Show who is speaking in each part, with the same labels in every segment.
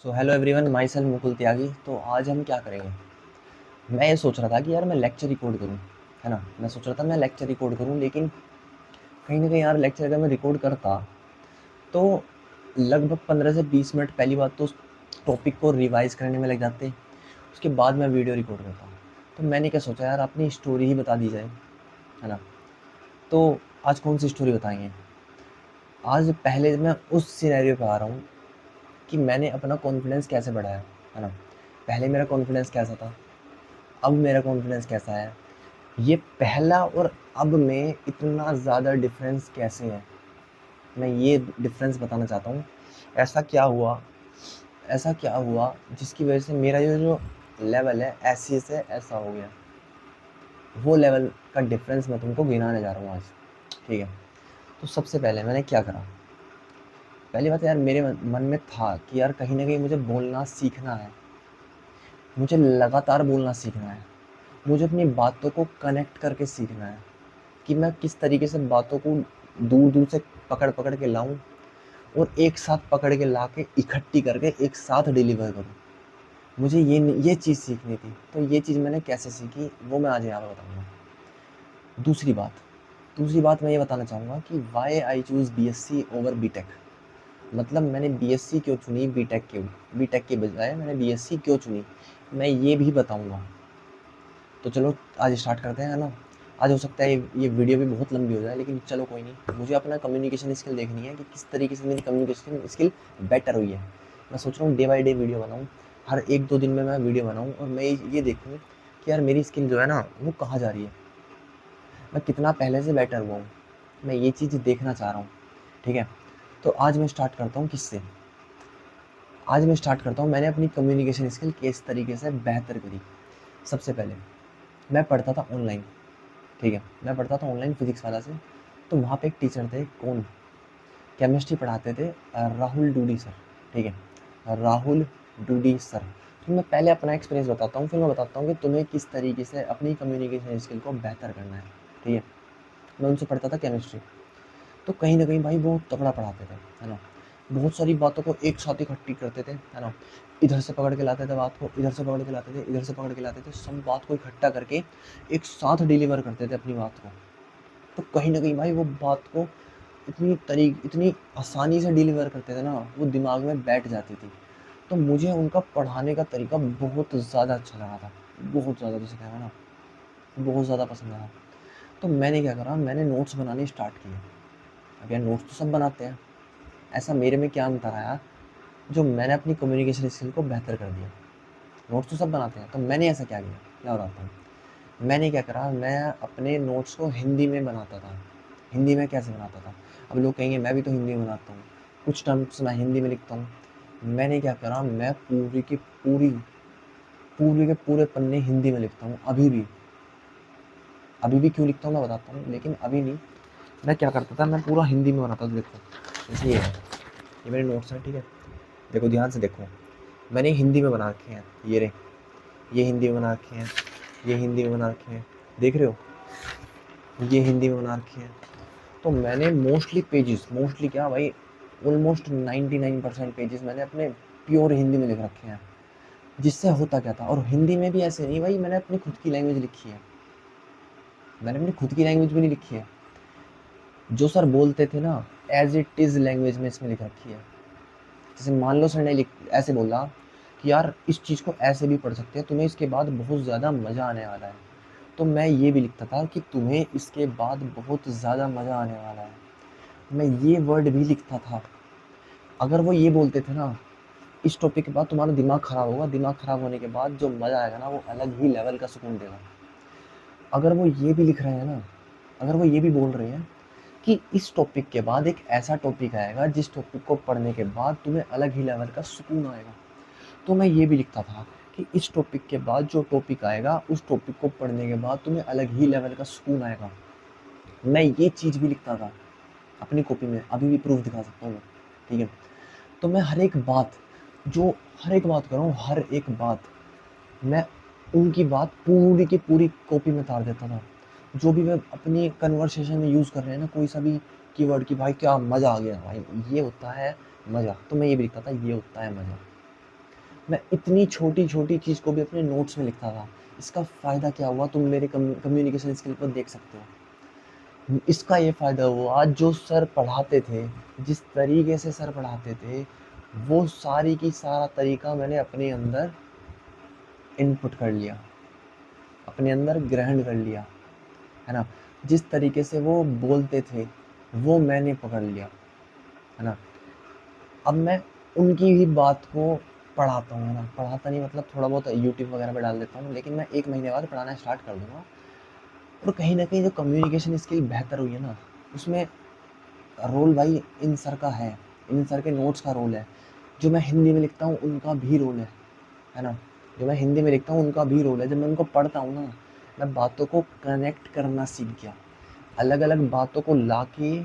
Speaker 1: सो hello everyone, myself Mukul Tyagi. तो आज हम क्या करेंगे? मैं ये सोच रहा था कि यार मैं लेक्चर रिकॉर्ड करूँ, है ना। मैं सोच रहा था मैं लेक्चर रिकॉर्ड करूँ, लेकिन कहीं ना कहीं यार लेक्चर अगर मैं रिकॉर्ड करता तो लगभग 15 से 20 मिनट पहली बात तो उस टॉपिक को रिवाइज करने में लग जाते। उसके बाद मैं वीडियो रिकॉर्ड करता। तो मैंने क्या सोचा यार, अपनी स्टोरी ही बता दी जाए, है ना। तो आज कौन सी स्टोरी बताएंगे? आज पहले मैं उस सिनेरियो पे आ रहा हूँ कि मैंने अपना कॉन्फिडेंस कैसे बढ़ाया, है ना। पहले मेरा कॉन्फिडेंस कैसा था, अब मेरा कॉन्फिडेंस कैसा है, ये पहला और अब में इतना ज़्यादा डिफरेंस कैसे है, मैं ये डिफरेंस बताना चाहता हूँ। ऐसा क्या हुआ, ऐसा क्या हुआ जिसकी वजह से मेरा जो लेवल है ऐसे से ऐसा हो गया। वो लेवल का डिफरेंस मैं तुमको गिनाने जा रहा हूँ आज, ठीक है। तो सबसे पहले मैंने क्या करा, पहली बात यार मेरे मन में था कि यार कहीं ना कहीं मुझे बोलना सीखना है, मुझे लगातार बोलना सीखना है, मुझे अपनी बातों को कनेक्ट करके सीखना है कि मैं किस तरीके से बातों को दूर दूर से पकड़ पकड़ के लाऊं और एक साथ पकड़ के ला के इकट्ठी करके एक साथ डिलीवर करूं। मुझे ये चीज़ सीखनी थी। तो ये चीज़ मैंने कैसे सीखी वो मैं आज यहाँ पर बताऊंगा। दूसरी बात मैं ये बताना चाहूँगा कि why I choose BSc over BTech. मतलब मैंने BSc क्यों चुनी बीटेक के बजाय मैंने BSc क्यों चुनी, मैं ये भी बताऊँगा। तो चलो आज स्टार्ट करते हैं, है ना। आज हो सकता है ये वीडियो भी बहुत लंबी हो जाए, लेकिन चलो कोई नहीं, मुझे अपना कम्युनिकेशन स्किल देखनी है कि किस तरीके से मेरी कम्युनिकेशन स्किल बेटर हुई है। मैं सोच रहा हूँ डे बाई डे वीडियो बनाऊँ, हर 1-2 दिन में मैं वीडियो बनाऊँ और मैं ये देखूँ कि यार मेरी स्किल जो है ना वो कहाँ जा रही है, मैं कितना पहले से बेटर हुआ हूँ। मैं ये चीज़ देखना चाह रहा हूँ, ठीक है। तो आज मैं स्टार्ट करता हूँ किससे, आज मैं स्टार्ट करता हूँ मैंने अपनी कम्युनिकेशन स्किल किस तरीके से बेहतर करी। सबसे पहले मैं पढ़ता था ऑनलाइन, ठीक है। मैं पढ़ता था ऑनलाइन फिजिक्स वाला से। तो वहाँ पे एक टीचर थे, कौन, केमिस्ट्री पढ़ाते थे, राहुल डूडी सर, ठीक है, राहुल डूडी सर। तो मैं पहले अपना एक्सपीरियंस बताता हूँ, फिर मैं बताता हूँ कि तुम्हें किस तरीके से अपनी कम्युनिकेशन स्किल को बेहतर करना है, ठीक है। मैं उनसे पढ़ता था केमिस्ट्री। तो कहीं ना कहीं भाई बहुत तगड़ा पढ़ाते थे, है ना। बहुत सारी बातों को एक साथ इकट्ठी करते थे, है ना। इधर से पकड़ के लाते थे बात को, इधर से पकड़ के लाते थे, इधर से पकड़ के लाते थे, सब बात को इकट्ठा करके एक साथ डिलीवर करते थे अपनी बात को। तो कहीं ना कहीं भाई वो बात को इतनी आसानी से डिलीवर करते थे ना, वो दिमाग में बैठ जाती थी। तो मुझे उनका पढ़ाने का तरीका बहुत ज़्यादा अच्छा लगा था, बहुत ज़्यादा, जैसे कह रहा ना, बहुत ज़्यादा पसंद आया। तो मैंने क्या करा, मैंने नोट्स बनाने स्टार्ट किए। अब यार नोट्स तो सब बनाते हैं, ऐसा मेरे में क्या अंतर आया जो मैंने अपनी कम्युनिकेशन स्किल को बेहतर कर दिया। नोट्स तो सब बनाते हैं, तो मैंने ऐसा क्या किया, क्या बताता हूँ। मैंने क्या करा, मैं अपने नोट्स को हिंदी में बनाता था। हिंदी में कैसे बनाता था, अब लोग कहेंगे मैं भी तो हिंदी में बनाता हूँ, कुछ टर्म्स मैं हिंदी में लिखता हूँ। मैंने क्या करा, मैं पूरी के पूरे पन्ने हिंदी में लिखता हूँ अभी भी क्यों लिखता हूँ मैं बताता हूँ, लेकिन अभी नहीं। मैं क्या करता था, मैं पूरा हिंदी में बनाता था। देखो जैसे ये है, ये मेरे नोट्स हैं, ठीक है। देखो ध्यान से देखो, मैंने हिंदी में बना रखे हैं, ये रे, ये हिंदी में बना रखे हैं, ये हिंदी में बना रखे हैं, देख रहे हो, ये हिंदी में बना रखे हैं। तो मैंने मोस्टली क्या भाई, ऑलमोस्ट 99% पेजेस मैंने अपने प्योर हिंदी में लिख रखे हैं। जिससे होता क्या था, और हिंदी में भी ऐसे नहीं भाई, मैंने अपनी खुद की लैंग्वेज लिखी है, मैंने अपनी खुद की लैंग्वेज भी नहीं लिखी है, जो सर बोलते थे ना एज इट इज़ लैंग्वेज में इसमें लिख रखी है। जैसे मान लो सर ने ऐसे बोला कि यार इस चीज़ को ऐसे भी पढ़ सकते हैं, तुम्हें इसके बाद बहुत ज़्यादा मज़ा आने वाला है। तो मैं ये भी लिखता था कि तुम्हें इसके बाद बहुत ज़्यादा मज़ा आने वाला है, मैं ये वर्ड भी लिखता था। अगर वो ये बोलते थे ना, इस टॉपिक के बाद तुम्हारा दिमाग ख़राब होगा, दिमाग ख़राब होने के बाद जो मज़ा आएगा ना वो अलग ही लेवल का सुकून देगा। अगर वो ये भी लिख रहे हैं ना, अगर वो ये भी बोल रहे हैं कि इस टॉपिक के बाद एक ऐसा टॉपिक आएगा जिस टॉपिक को पढ़ने के बाद तुम्हें अलग ही लेवल का सुकून आएगा, तो मैं ये भी लिखता था कि इस टॉपिक के बाद जो टॉपिक आएगा उस टॉपिक को पढ़ने के बाद तुम्हें अलग ही लेवल का सुकून आएगा। मैं ये चीज़ भी लिखता था अपनी कॉपी में, अभी भी प्रूफ दिखा सकता हूँ मैं, ठीक है। तो मैं हर एक बात कर रहा हूँ, हर एक बात मैं उनकी बात पूरी की पूरी कॉपी में उतार देता था। जो भी मैं अपनी कन्वर्सेशन में यूज़ कर रहे हैं ना, कोई सा भी कीवर्ड की, भाई क्या मज़ा आ गया, भाई ये होता है मज़ा, तो मैं ये भी लिखता था ये होता है मज़ा। मैं इतनी छोटी-छोटी चीज़ को भी अपने नोट्स में लिखता था। इसका फ़ायदा क्या हुआ तुम मेरे कम्युनिकेशन स्किल पर देख सकते हो। इसका ये फ़ायदा हुआ जो सर पढ़ाते थे, जिस तरीके से सर पढ़ाते थे, वो सारी की सारा तरीका मैंने अपने अंदर इनपुट कर लिया, अपने अंदर ग्रहण कर लिया, है ना? जिस तरीके से वो बोलते थे, वो मैंने पकड़ लिया, है ना? अब मैं उनकी ही बात को पढ़ाता हूँ, है ना? पढ़ाता नहीं मतलब थोड़ा बहुत यूट्यूब वगैरह पे डाल देता हूँ, लेकिन मैं 1 महीने बाद पढ़ाना स्टार्ट कर दूँगा। और कहीं न कहीं जो कम्युनिकेशन स्किल बेहतर हुई है ना, उसमें रोल भाई इन सर का है, इन सर के नोट्स का रोल है। जो मैं हिंदी में लिखता हूँ उनका भी रोल है ना? जो मैं हिंदी में लिखता हूँ उनका भी रोल है। जब मैं उनको पढ़ता हूँ ना, मैं बातों को कनेक्ट करना सीख गया। अलग-अलग बातों को लाके,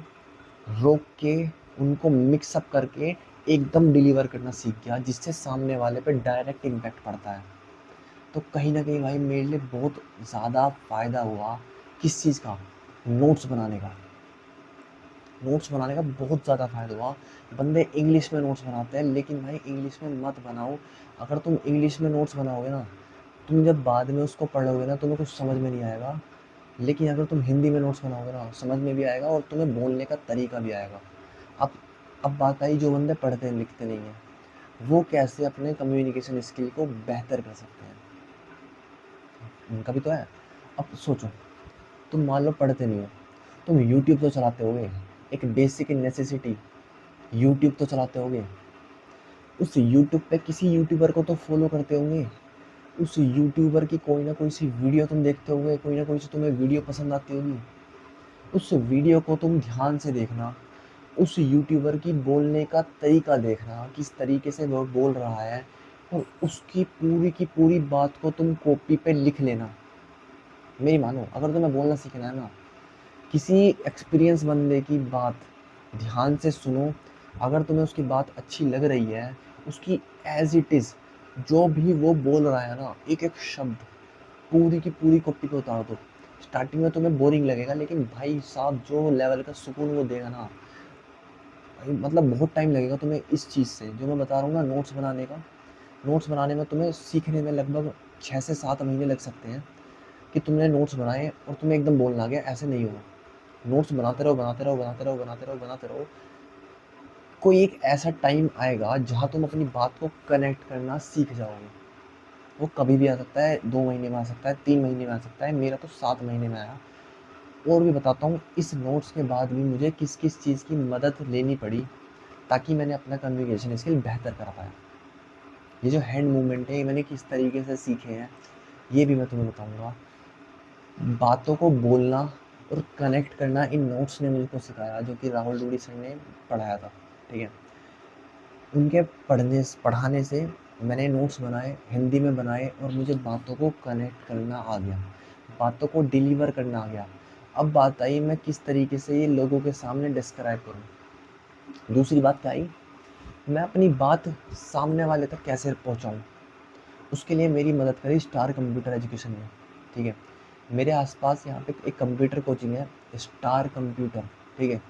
Speaker 1: रोक के, उनको मिक्स अप करके एकदम डिलीवर करना सीख गया, जिससे सामने वाले पे डायरेक्ट इम्पैक्ट पड़ता है। तो कहीं न कहीं भाई मेरे लिए बहुत ज़्यादा फ़ायदा हुआ। किस चीज़ का? नोट्स बनाने का। नोट्स बनाने का बहुत ज़्यादा फ़ायदा हुआ। बंदे इंग्लिश में नोट्स बनाते हैं, लेकिन भाई इंग्लिश में मत बनाओ। अगर तुम इंग्लिश में नोट्स बनाओगे ना, तुम जब बाद में उसको पढ़ोगे ना, तुम्हें कुछ समझ में नहीं आएगा। लेकिन अगर तुम हिंदी में नोट्स बनाओगे ना, समझ में भी आएगा और तुम्हें बोलने का तरीका भी आएगा। अब अब बात आई जो बंदे पढ़ते लिखते नहीं हैं, वो कैसे अपने कम्युनिकेशन स्किल को बेहतर कर सकते हैं? उनका भी तो है। अब सोचो, तुम मान लो पढ़ते नहीं हो, तुम यूट्यूब तो चलाते होगे, एक बेसिक नेसेसिटी यूट्यूब तो चलाते होगे। उस यूट्यूब पे किसी यूट्यूबर को तो फॉलो करते होंगे, उस यूट्यूबर की कोई ना कोई सी वीडियो तुम देखते होगे, कोई ना कोई सी तुम्हें वीडियो पसंद आती होगी। उस वीडियो को तुम ध्यान से देखना, उस यूट्यूबर की बोलने का तरीका देखना, किस तरीके से वो बोल रहा है, और उसकी पूरी की पूरी बात को तुम कॉपी पे लिख लेना। मेरी मानो, अगर तुम्हें बोलना सीखना है ना, किसी एक्सपीरियंस बंदे की बात ध्यान से सुनो। अगर तुम्हें उसकी बात अच्छी लग रही है, उसकी एज इट इज़ जो भी वो बोल रहा है ना, एक एक शब्द पूरी की पूरी कॉपी पे उतार दो। स्टार्टिंग में तुम्हें बोरिंग लगेगा, लेकिन भाई साहब जो लेवल का सुकून वो देगा ना, भाई मतलब बहुत टाइम लगेगा तुम्हें इस चीज़ से जो मैं बता रहा हूँ ना, नोट्स बनाने का। नोट्स बनाने में तुम्हें सीखने में लगभग 6 से 7 महीने लग सकते हैं कि तुमने नोट्स बनाए और तुम्हें एकदम बोलना आ गया, ऐसे नहीं होगा। नोट्स बनाते रहो, बनाते रहो, बनाते रहो, बनाते रहो, बनाते रहो। कोई एक ऐसा टाइम आएगा जहाँ तुम अपनी बात को कनेक्ट करना सीख जाओगे। वो कभी भी आ सकता है, 2 महीने में आ सकता है, 3 महीने में आ सकता है, मेरा तो 7 महीने में आया। और भी बताता हूँ इस नोट्स के बाद भी मुझे किस-किस चीज़ की मदद लेनी पड़ी, ताकि मैंने अपना कम्युनिकेशन स्किल बेहतर कर पाया। ये जो हैंड मूवमेंट है, ये मैंने किस तरीके से सीखे हैं, ये भी मैं तुम्हें बताऊँगा। बातों को बोलना और कनेक्ट करना इन नोट्स ने मुझको सिखाया, जो कि राहुल डूडी सर ने पढ़ाया था, ठीक है? उनके पढ़ाने से मैंने नोट्स बनाए, हिंदी में बनाए, और मुझे बातों को कनेक्ट करना आ गया, बातों को डिलीवर करना आ गया। अब बात आई मैं किस तरीके से ये लोगों के सामने डिस्क्राइब करूँ। दूसरी बात क्या आई, मैं अपनी बात सामने वाले तक कैसे पहुँचाऊँ। उसके लिए मेरी मदद करी स्टार कंप्यूटर एजुकेशन ने, ठीक है? मेरे आसपास यहाँ पे एक कंप्यूटर कोचिंग है, स्टार कंप्यूटर, ठीक है?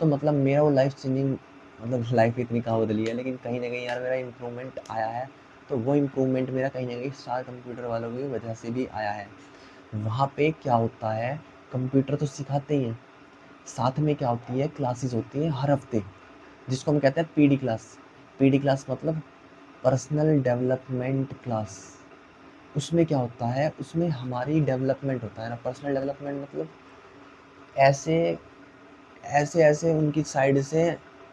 Speaker 1: तो मतलब मेरा वो लाइफ चेंजिंग, मतलब लाइफ इतनी कहाँ बदली है, लेकिन कहीं ना कहीं यार मेरा इम्प्रूवमेंट आया है। तो वो इम्प्रूवमेंट मेरा कहीं ना कहीं स्टार कंप्यूटर वालों की वजह से भी आया है। वहाँ पे क्या होता है, कंप्यूटर तो सिखाते ही हैं, साथ में क्या होती है, क्लासेस होती हैं हर हफ्ते, जिसको हम कहते हैं पीडी क्लास। पीडी क्लास मतलब पर्सनल डेवलपमेंट क्लास। उसमें क्या होता है, उसमें हमारी डेवलपमेंट होता है ना। पर्सनल डेवलपमेंट मतलब ऐसे ऐसे ऐसे उनकी साइड से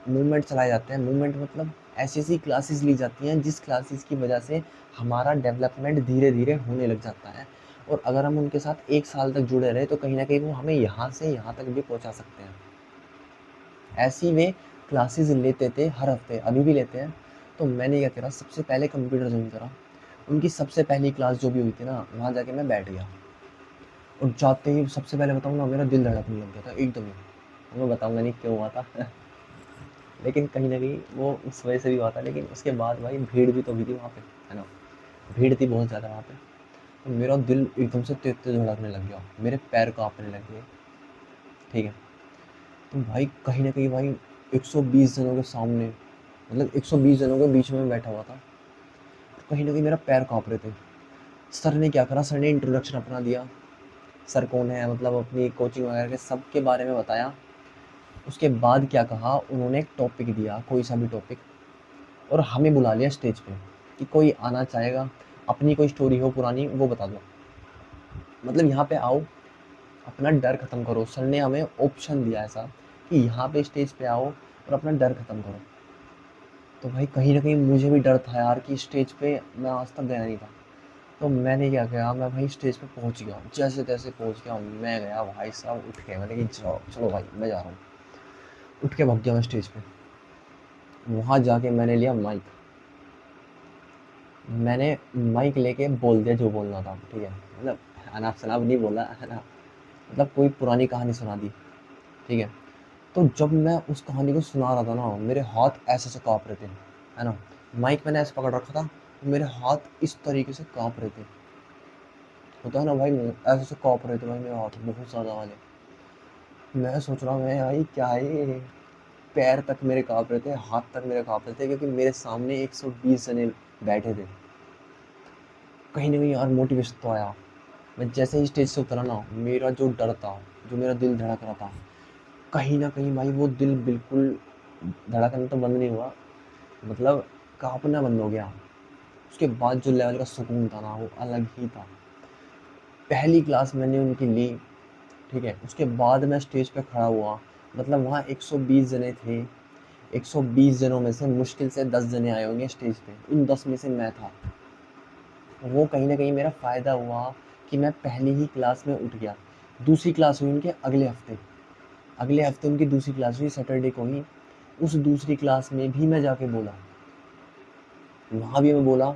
Speaker 1: मूवमेंट चलाए जाते हैं। मूवमेंट मतलब ऐसी ऐसी क्लासेस ली जाती हैं जिस क्लासेस की वजह से हमारा डेवलपमेंट धीरे धीरे होने लग जाता है। और अगर हम उनके साथ 1 साल तक जुड़े रहे तो कहीं ना कहीं वो हमें यहाँ से यहाँ तक भी पहुँचा सकते हैं। ऐसी वे क्लासेस लेते थे हर हफ्ते, अभी भी लेते हैं। तो मैंने क्या करा, सबसे पहले कंप्यूटर ज्वाइन करा। उनकी सबसे पहली क्लास जो भी हुई थी ना, वहाँ जाके मैं बैठ गया। और जाते ही सबसे पहले बताऊँ ना, मेरा दिल धड़कने लग गया था एकदम ही। मैं बताऊँगा नहीं क्यों हुआ था लेकिन कहीं न कहीं वो उस वजह से भी हुआ था। लेकिन उसके बाद भाई भीड़ भी तो हुई थी वहाँ पे, है ना? भीड़ थी बहुत ज़्यादा वहाँ पे। तो मेरा दिल एकदम से तेज़-तेज़ धड़कने लग गया, मेरे पैर काँपने लग गए, ठीक है? तो भाई कहीं न कहीं भाई 120 जनों के सामने, मतलब 120 जनों के बीच में बैठा हुआ था। कहीं न कहीं मेरा पैर काँप रहे थे। सर ने क्या करा, सर ने इंट्रोडक्शन अपना दिया, सर कौन है, मतलब अपनी कोचिंग वगैरह के सब के बारे में बताया। उसके बाद क्या कहा, उन्होंने एक टॉपिक दिया, कोई सा भी टॉपिक, और हमें बुला लिया स्टेज पे कि कोई आना चाहेगा, अपनी कोई स्टोरी हो पुरानी वो बता दो। मतलब यहाँ पे आओ, अपना डर ख़त्म करो। सर ने हमें ऑप्शन दिया ऐसा कि यहाँ पे स्टेज पे आओ और अपना डर ख़त्म करो। तो भाई कहीं न कहीं मुझे भी डर था यार कि स्टेज पे मैं आज तक गया नहीं था। तो मैंने क्या किया, मैं भाई स्टेज पे पहुँच गया, जैसे-तैसे पहुँच गया, मैं गया भाई साहब, उठ के मैंने कि चलो चलो भाई मैं जा रहा हूँ। उठ के भाग गया मैं स्टेज पे। वहाँ जाके मैंने लिया माइक। मैंने माइक लेके बोल दिया जो बोलना था, ठीक है? मतलब अनाप-शनाप नहीं बोला, है ना? मतलब कोई पुरानी कहानी सुना दी, ठीक है? तो जब मैं उस कहानी को सुना रहा था ना, मेरे हाथ ऐसे-ऐसे काँप रहे थे, है ना? माइक मैंने ऐसे पकड़ रखा था, मेरे हाथ इस तरीके से काँप रहे थे। होता है ना भाई, ऐसे-ऐसे काँप रहे थे भाई मेरे हाथ बहुत ज़्यादा वाले। मैं सोच रहा हूँ मैं भाई क्या है ये? पैर तक मेरे काँप रहे थे, हाथ तक मेरे काँप रहे थे, क्योंकि मेरे सामने 120 जने बैठे थे। कहीं न कहीं यार मोटिवेशन तो आया। मैं जैसे ही स्टेज से उतरा ना, मेरा जो डर था, जो मेरा दिल धड़क रहा था, कहीं न कहीं भाई वो दिल बिल्कुल धड़कना तो बंद नहीं हुआ, मतलब काँपना बंद हो गया। उसके बाद जो लेवल का सुकून था ना, वो अलग ही था। पहली क्लास मैंने उनकी ली, ठीक है? उसके बाद मैं स्टेज पे खड़ा हुआ, मतलब वहाँ 120 जने थे। 120 जनों में से मुश्किल से 10 जने आए होंगे स्टेज पे, उन 10 में से मैं था। वो कहीं न कहीं मेरा फ़ायदा हुआ कि मैं पहली ही क्लास में उठ गया। दूसरी क्लास हुई उनके अगले हफ़्ते। अगले हफ़्ते उनकी दूसरी क्लास हुई, सैटरडे को ही। उस दूसरी क्लास में भी मैं जाके बोला। वहाँ भी मैं बोला,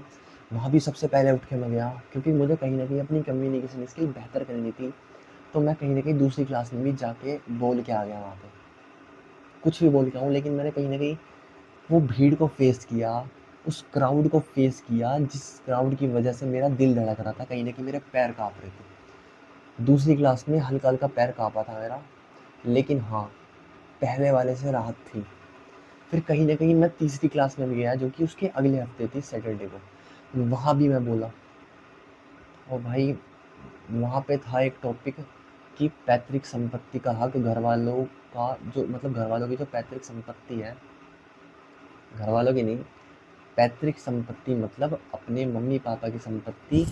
Speaker 1: वहाँ भी सबसे पहले उठ के मैं गया, क्योंकि मुझे कहीं न कहीं अपनी कम्युनिकेशन स्किल बेहतर करनी थी। तो मैं कहीं न कहीं दूसरी क्लास में भी जाके बोल के आ गया वहाँ पे। कुछ भी बोल के आऊँ, लेकिन मैंने कहीं न कहीं वो भीड़ को फ़ेस किया, उस क्राउड को फ़ेस किया, जिस क्राउड की वजह से मेरा दिल धड़क रहा था, कहीं न कहीं मेरे पैर काँप रहे थे। दूसरी क्लास में हल्का-हल्का पैर काँपा था मेरा, लेकिन हाँ, पहले वाले से राहत थी। फिर कहीं न कहीं मैं तीसरी क्लास में भी गया, जो कि उसके अगले हफ़्ते थी, सैटरडे को। वहाँ भी मैं बोला, और भाई वहाँ पे था एक टॉपिक कि पैतृक संपत्ति का हक घरवालों का, जो मतलब घरवालों की जो पैतृक संपत्ति है, घरवालों की नहीं, पैतृक संपत्ति मतलब अपने मम्मी-पापा की संपत्ति,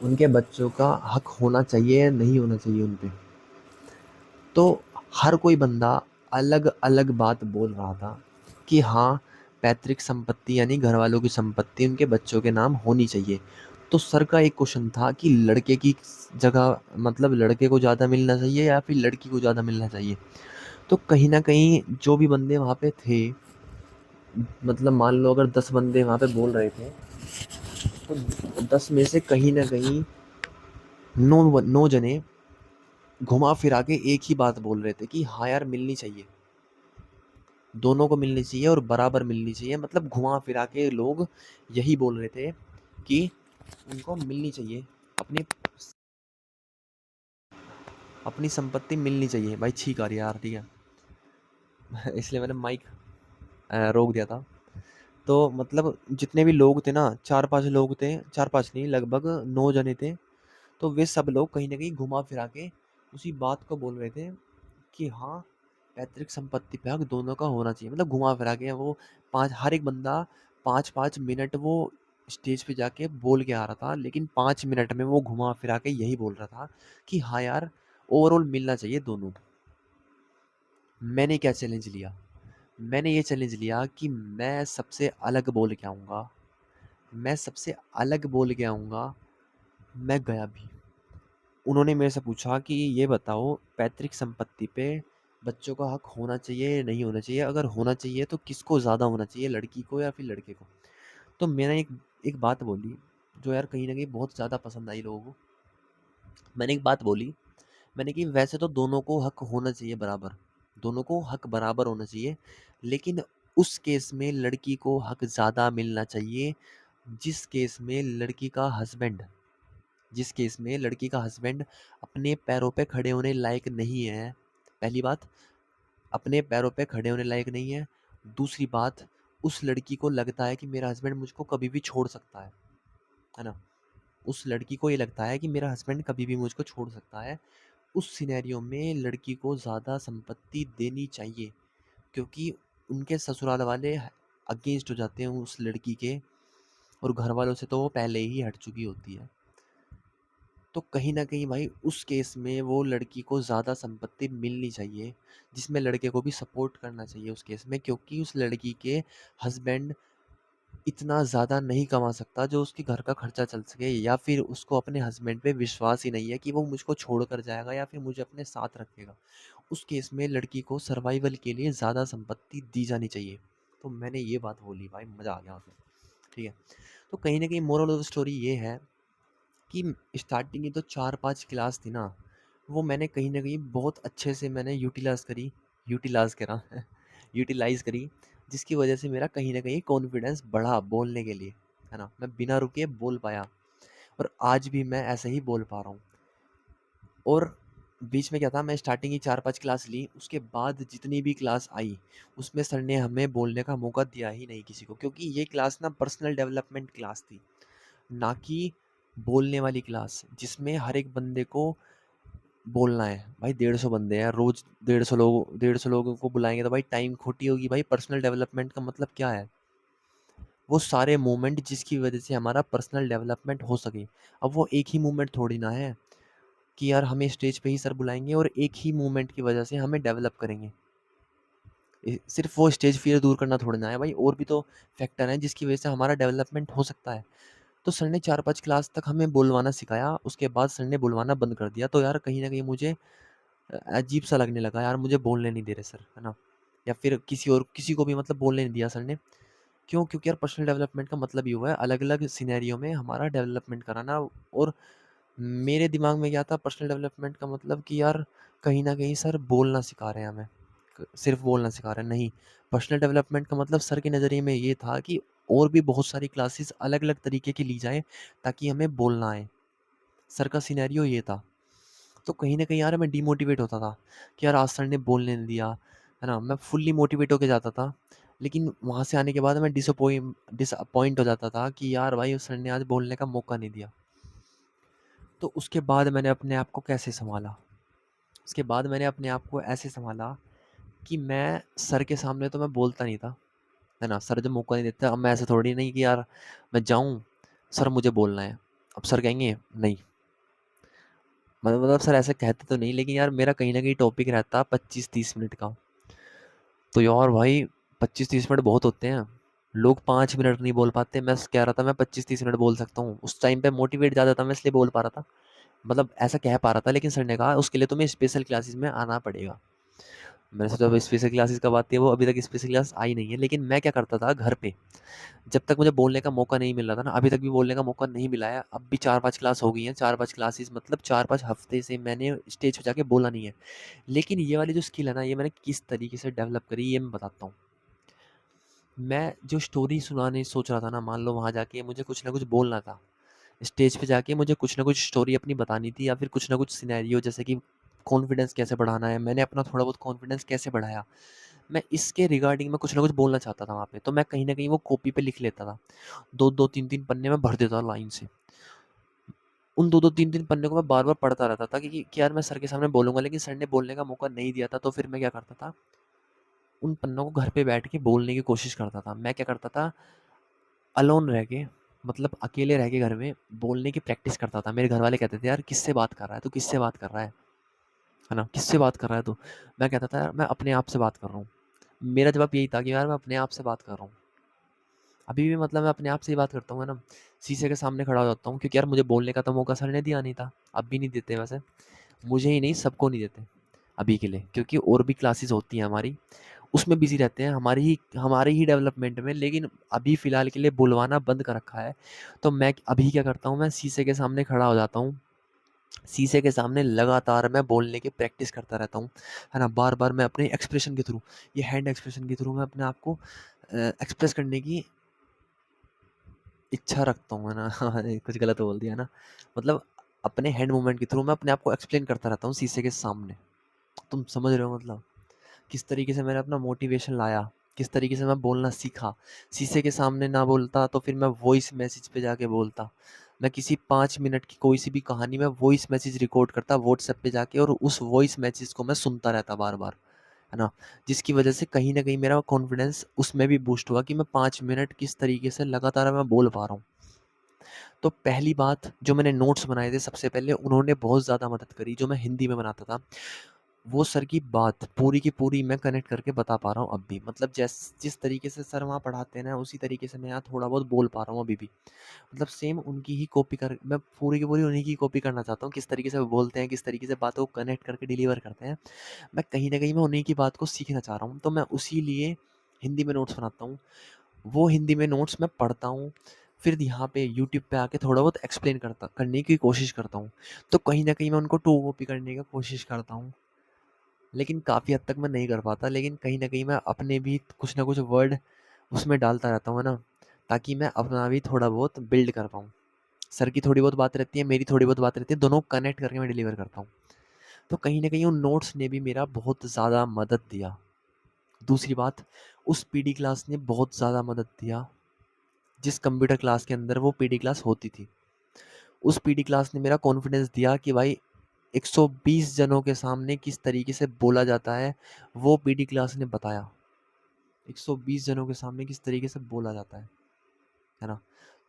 Speaker 1: उनके बच्चों का हक होना चाहिए या नहीं होना चाहिए उन पे। तो हर कोई बंदा अलग-अलग बात बोल रहा था कि हाँ, पैतृक संपत्ति यानी घरवालों की संपत्ति उनके बच्चों के नाम होनी चाहिए। तो सर का एक क्वेश्चन था कि लड़के की जगह, मतलब लड़के को ज़्यादा मिलना चाहिए या फिर लड़की को ज़्यादा मिलना चाहिए? तो कहीं न कहीं जो भी बंदे वहाँ पे थे, मतलब मान लो अगर 10 बंदे वहाँ पे बोल रहे थे, तो 10 में से कहीं न कहीं 9 जने घुमा फिरा के एक ही बात बोल रहे थे कि हाँ यार मिलनी चाहिए। दोनों को मिलनी चाहिए और बराबर मिलनी चाहिए, मतलब घुमा फिरा के लोग यही बोल रहे थे कि उनको मिलनी चाहिए, अपनी अपनी संपत्ति मिलनी चाहिए। भाई छींक आ रही है यार, ठीक है। इसलिए मैंने माइक रोक दिया था। तो मतलब जितने भी लोग थे ना, 4-5 लोग थे, 4-5 नहीं लगभग 9 जने थे। तो वे सब लोग कहीं न कहीं घुमा फिरा के उसी बात को बोल रहे थे कि हाँ, पैतृक संपत्ति पे हक दोनों का होना चाहिए। मतलब घुमा फिरा के वो 5, हर एक बंदा 5-5 मिनट वो स्टेज पे जाके बोल के आ रहा था, लेकिन 5 मिनट में वो घुमा फिरा के यही बोल रहा था कि हाँ यार, ओवरऑल मिलना चाहिए दोनों को। मैंने क्या चैलेंज लिया? मैंने ये चैलेंज लिया कि मैं सबसे अलग बोल के आऊँगा। मैं सबसे अलग बोल के आऊँगा। मैं गया भी। उन्होंने मेरे से पूछा कि ये बताओ, पैतृक संपत्ति पे बच्चों का हक होना चाहिए या नहीं होना चाहिए? अगर होना चाहिए तो किसको ज़्यादा होना चाहिए, लड़की को या फिर लड़के को? तो मैंने एक एक बात बोली, जो यार कहीं न कहीं बहुत ज़्यादा पसंद आई लोगों को। मैंने एक बात बोली, मैंने कि वैसे तो दोनों को हक होना चाहिए बराबर, दोनों को हक बराबर होना चाहिए, लेकिन उस केस में लड़की को हक ज़्यादा मिलना चाहिए, जिस केस में लड़की का हस्बैंड जिस केस में लड़की का हस्बैंड अपने पैरों पे खड़े होने लायक नहीं है। पहली बात, अपने पैरों पे खड़े होने लायक नहीं है। दूसरी बात, उस लड़की को लगता है कि मेरा हस्बैंड मुझको कभी भी छोड़ सकता है ना? उस लड़की को ये लगता है कि मेरा हस्बैंड कभी भी मुझको छोड़ सकता है। उस सिनेरियो में लड़की को ज़्यादा संपत्ति देनी चाहिए, क्योंकि उनके ससुराल वाले अगेंस्ट हो जाते हैं उस लड़की के, और घर वालों से तो वो पहले ही हट चुकी होती है। तो कहीं न कहीं भाई उस केस में वो लड़की को ज़्यादा संपत्ति मिलनी चाहिए, जिसमें लड़के को भी सपोर्ट करना चाहिए उस केस में, क्योंकि उस लड़की के हस्बैंड इतना ज़्यादा नहीं कमा सकता जो उसके घर का खर्चा चल सके, या फिर उसको अपने हस्बैंड पे विश्वास ही नहीं है कि वो मुझको छोड़ कर जाएगा या फिर मुझे अपने साथ रखेगा। उस केस में लड़की को सर्वाइवल के लिए ज़्यादा संपत्ति दी जानी चाहिए। तो मैंने ये बात बोली भाई, मज़ा आ गया मतलब, ठीक है। तो कहीं न कहीं मोरल ऑफ द स्टोरी ये है कि स्टार्टिंग की तो 4-5 क्लास थी ना, वो मैंने कहीं न कहीं बहुत अच्छे से मैंने यूटिलाइज़ करा यूटिलाइज़ करी, जिसकी वजह से मेरा कहीं न कहीं कॉन्फिडेंस बढ़ा बोलने के लिए, है ना? मैं बिना रुके बोल पाया, और आज भी मैं ऐसे ही बोल पा रहा हूँ। और बीच में क्या था, मैं स्टार्टिंग की 4-5 क्लास ली, उसके बाद जितनी भी क्लास आई, उसमें सर ने हमें बोलने का मौका दिया ही नहीं किसी को, क्योंकि ये क्लास ना पर्सनल डेवलपमेंट क्लास थी, ना कि बोलने वाली क्लास, जिसमें हर एक बंदे को बोलना है। भाई 150 बंदे हैं, रोज़ 150 लोगों को बुलाएँगे तो भाई टाइम खोटी होगी भाई। पर्सनल डेवलपमेंट का मतलब क्या है? वो सारे मोमेंट जिसकी वजह से हमारा पर्सनल डेवलपमेंट हो सके। अब वो एक ही मोमेंट थोड़ी ना है कि यार हमें स्टेज पे ही सर बुलाएँगे और एक ही मोमेंट की वजह से हमें डेवलप करेंगे। सिर्फ़ वो स्टेज फ़ियर दूर करना थोड़ी ना है भाई, और भी तो फैक्टर हैं जिसकी वजह से हमारा डेवलपमेंट हो सकता है। तो सर ने 4-5 क्लास तक हमें बुलवाना सिखाया, उसके बाद सर ने बुलवाना बंद कर दिया। तो यार कहीं न कहीं मुझे अजीब-सा लगने लगा, यार मुझे बोलने नहीं दे रहे सर, है ना? या फिर किसी को भी मतलब बोलने नहीं दिया सर ने। क्यों? क्योंकि यार पर्सनल डेवलपमेंट का मतलब ये हुआ है अलग-अलग सिनेरियो में हमारा डेवलपमेंट कराना। और मेरे दिमाग में क्या था, पर्सनल डेवलपमेंट का मतलब कि यार कहीं न कहीं सर बोलना सिखा रहे हैं हमें, सिर्फ़ बोलना सिखा रहे हैं, नहीं। पर्सनल डेवलपमेंट का मतलब सर के नज़रिए में ये था कि और भी बहुत सारी क्लासेस अलग-अलग तरीके की ली जाएँ, ताकि हमें बोलना आए। सर का सिनेरियो ये था। तो कहीं न कहीं यार मैं डिमोटिवेट होता था कि यार आज सर ने बोलने नहीं दिया, है ना? मैं फुल्ली मोटिवेट होके जाता था, लेकिन वहाँ से आने के बाद मैं डिसअपॉइंट हो जाता था कि यार भाई उस सर ने आज बोलने का मौका नहीं दिया। तो उसके बाद मैंने अपने आप को कैसे सँभाला? उसके बाद मैंने अपने आप को ऐसे सँभाला कि मैं सर के सामने तो मैं बोलता नहीं था, है ना? सर जब मौका नहीं देते, अब मैं ऐसे थोड़ी नहीं कि यार मैं जाऊँ, सर मुझे बोलना है। अब सर कहेंगे नहीं, मतलब सर ऐसे कहते तो नहीं, लेकिन यार मेरा कहीं न कहीं टॉपिक रहता 25-30 मिनट का। तो यार भाई 25-30 मिनट बहुत होते हैं। लोग 5 मिनट नहीं बोल पाते, मैं कह रहा था मैं 25-30 मिनट बोल सकता हूँ। उस टाइम पे मोटिवेट ज़्यादा था, मैं इसलिए बोल पा रहा था। मतलब ऐसा कह पा रहा था, लेकिन सर ने कहा उसके लिए तुम्हें स्पेशल क्लासेस में आना पड़ेगा। मैंने सोचा अब स्पेशल क्लासेस कब आती है, वो अभी तक स्पेशल क्लास आई नहीं है। लेकिन मैं क्या करता था घर पे, जब तक मुझे बोलने का मौका नहीं मिल रहा था ना, अभी तक भी बोलने का मौका नहीं मिला है। अब भी 4-5 क्लास हो गई हैं, 4-5 क्लासेस मतलब 4-5 हफ्ते से मैंने स्टेज पे जाके बोला नहीं है। लेकिन ये वाली जो स्किल है ना, ये मैंने किस तरीके से डेवलप करी, ये मैं बताता हूँ। मैं जो स्टोरी सुनाने सोच रहा था ना, मान लो वहाँ जाके मुझे कुछ ना कुछ बोलना था। स्टेज पे जाके मुझे कुछ ना कुछ स्टोरी अपनी बतानी थी, या फिर कुछ ना कुछ सिनेरियो, जैसे कि कॉन्फिडेंस कैसे बढ़ाना है, मैंने अपना थोड़ा बहुत कॉन्फिडेंस कैसे बढ़ाया। मैं इसके रिगार्डिंग मैं कुछ ना कुछ बोलना चाहता था वहाँ पे, तो मैं कहीं न कहीं वो कॉपी पे लिख लेता था। 2-2 3-3 पन्ने में भर देता था लाइन से। उन 2-2 3-3 पन्ने को मैं बार-बार पढ़ता रहता था कि यार मैं सर के सामने बोलूँगा, लेकिन सर ने बोलने का मौका नहीं दिया था। तो फिर मैं क्या करता था, उन पन्नों को घर पे बैठ के बोलने की कोशिश करता था। मैं क्या करता था, अलोन रह के, मतलब अकेले रह के घर में बोलने की प्रैक्टिस करता था। मेरे घर वाले कहते थे, "यार किससे बात कर रहा है तू? किससे बात कर रहा है ना? किससे बात कर रहा है तू?" मैं कहता था, "यार मैं अपने आप से बात कर रहा हूँ।" मेरा जवाब यही था कि यार मैं अपने आप से बात कर रहा हूँ। अभी भी मतलब मैं अपने आप से ही बात करता हूँ, है ना? शीशे के सामने खड़ा हो जाता हूँ, क्योंकि यार मुझे बोलने का तो मौका सर ने दिया नहीं था। अब भी नहीं देते वैसे। मुझे ही नहीं, सबको नहीं देते अभी के लिए, क्योंकि और भी क्लासेस होती हैं हमारी, उसमें बिज़ी रहते हैं हमारे ही डेवलपमेंट में। लेकिन अभी फ़िलहाल के लिए बुलवाना बंद कर रखा है। तो मैं अभी क्या करता हूँ, मैं शीशे के सामने खड़ा हो जाता हूँ। शीशे के सामने लगातार मैं बोलने की प्रैक्टिस करता रहता हूँ, है ना? बार-बार मैं अपने एक्सप्रेशन के थ्रू, ये हैंड एक्सप्रेशन के थ्रू मैं अपने आप को एक्सप्रेस करने की इच्छा रखता हूँ, है ना? कुछ गलत बोल दिया ना? मतलब अपने हैंड मूवमेंट के थ्रू मैं अपने आप को एक्सप्लेन करता रहता हूँ शीशे के सामने। तुम समझ रहे हो मतलब? किस तरीके से मैंने अपना मोटिवेशन लाया। किस तरीके से मैं बोलना सीखा। शीशे के सामने ना बोलता तो फिर मैं वॉइस मैसेज पे जाके बोलता। मैं किसी 5 मिनट की कोई सी भी कहानी में वॉइस मैसेज रिकॉर्ड करता व्हाट्सएप पे जाके, और उस वॉइस मैसेज को मैं सुनता रहता बार-बार, है ना? जिसकी वजह से कहीं न कहीं मेरा कॉन्फिडेंस उसमें भी बूस्ट हुआ कि मैं 5 मिनट किस तरीके से लगातार मैं बोल पा रहा हूँ। तो पहली बात, जो मैंने नोट्स बनाए थे सबसे पहले, उन्होंने बहुत ज़्यादा मदद करी। जो मैं हिंदी में बनाता था, वो सर की बात पूरी की पूरी मैं कनेक्ट करके बता पा रहा हूँ अब भी। मतलब जिस तरीके से सर वहाँ पढ़ाते हैं ना, उसी तरीके से मैं यहाँ थोड़ा बहुत बोल पा रहा हूँ अभी भी। मतलब सेम उनकी ही कॉपी कर, मैं पूरी की पूरी उन्हीं की कॉपी करना चाहता हूँ। किस तरीके से वो बोलते हैं, किस तरीके से बातों को कनेक्ट करके डिलीवर करते हैं, मैं कहीं न कहीं मैं उन्हीं की बात को सीखना चाह रहा हूँ। तो मैं उसी लिए हिंदी में नोट्स बनाता हूँ। वो हिंदी में नोट्स मैं पढ़ता हूँ, फिर यहाँ पे यूट्यूब पे आके थोड़ा बहुत एक्सप्लेन करने की कोशिश करता हूँ। तो कहीं न कहीं मैं उनको टू कॉपी करने का कोशिश करता हूँ। लेकिन काफ़ी हद तक मैं नहीं कर पाता, लेकिन कहीं न कहीं मैं अपने भी कुछ ना कुछ वर्ड उसमें डालता रहता हूँ, है ना? ताकि मैं अपना भी थोड़ा बहुत बिल्ड कर पाऊँ। सर की थोड़ी बहुत बात रहती है, मेरी थोड़ी बहुत बात रहती है, दोनों कनेक्ट करके मैं डिलीवर करता हूँ। तो कहीं न कहीं उन नोट्स ने भी मेरा बहुत ज़्यादा मदद दिया। दूसरी बात, उस पीडी क्लास ने बहुत ज़्यादा मदद दिया, जिस कंप्यूटर क्लास के अंदर वो पीडी क्लास होती थी। उस पीडी क्लास ने मेरा कॉन्फिडेंस दिया कि भाई 120 जनों के सामने किस तरीके से बोला जाता है, वो पीडी क्लास ने बताया। 120 जनों के सामने किस तरीके से बोला जाता है ना?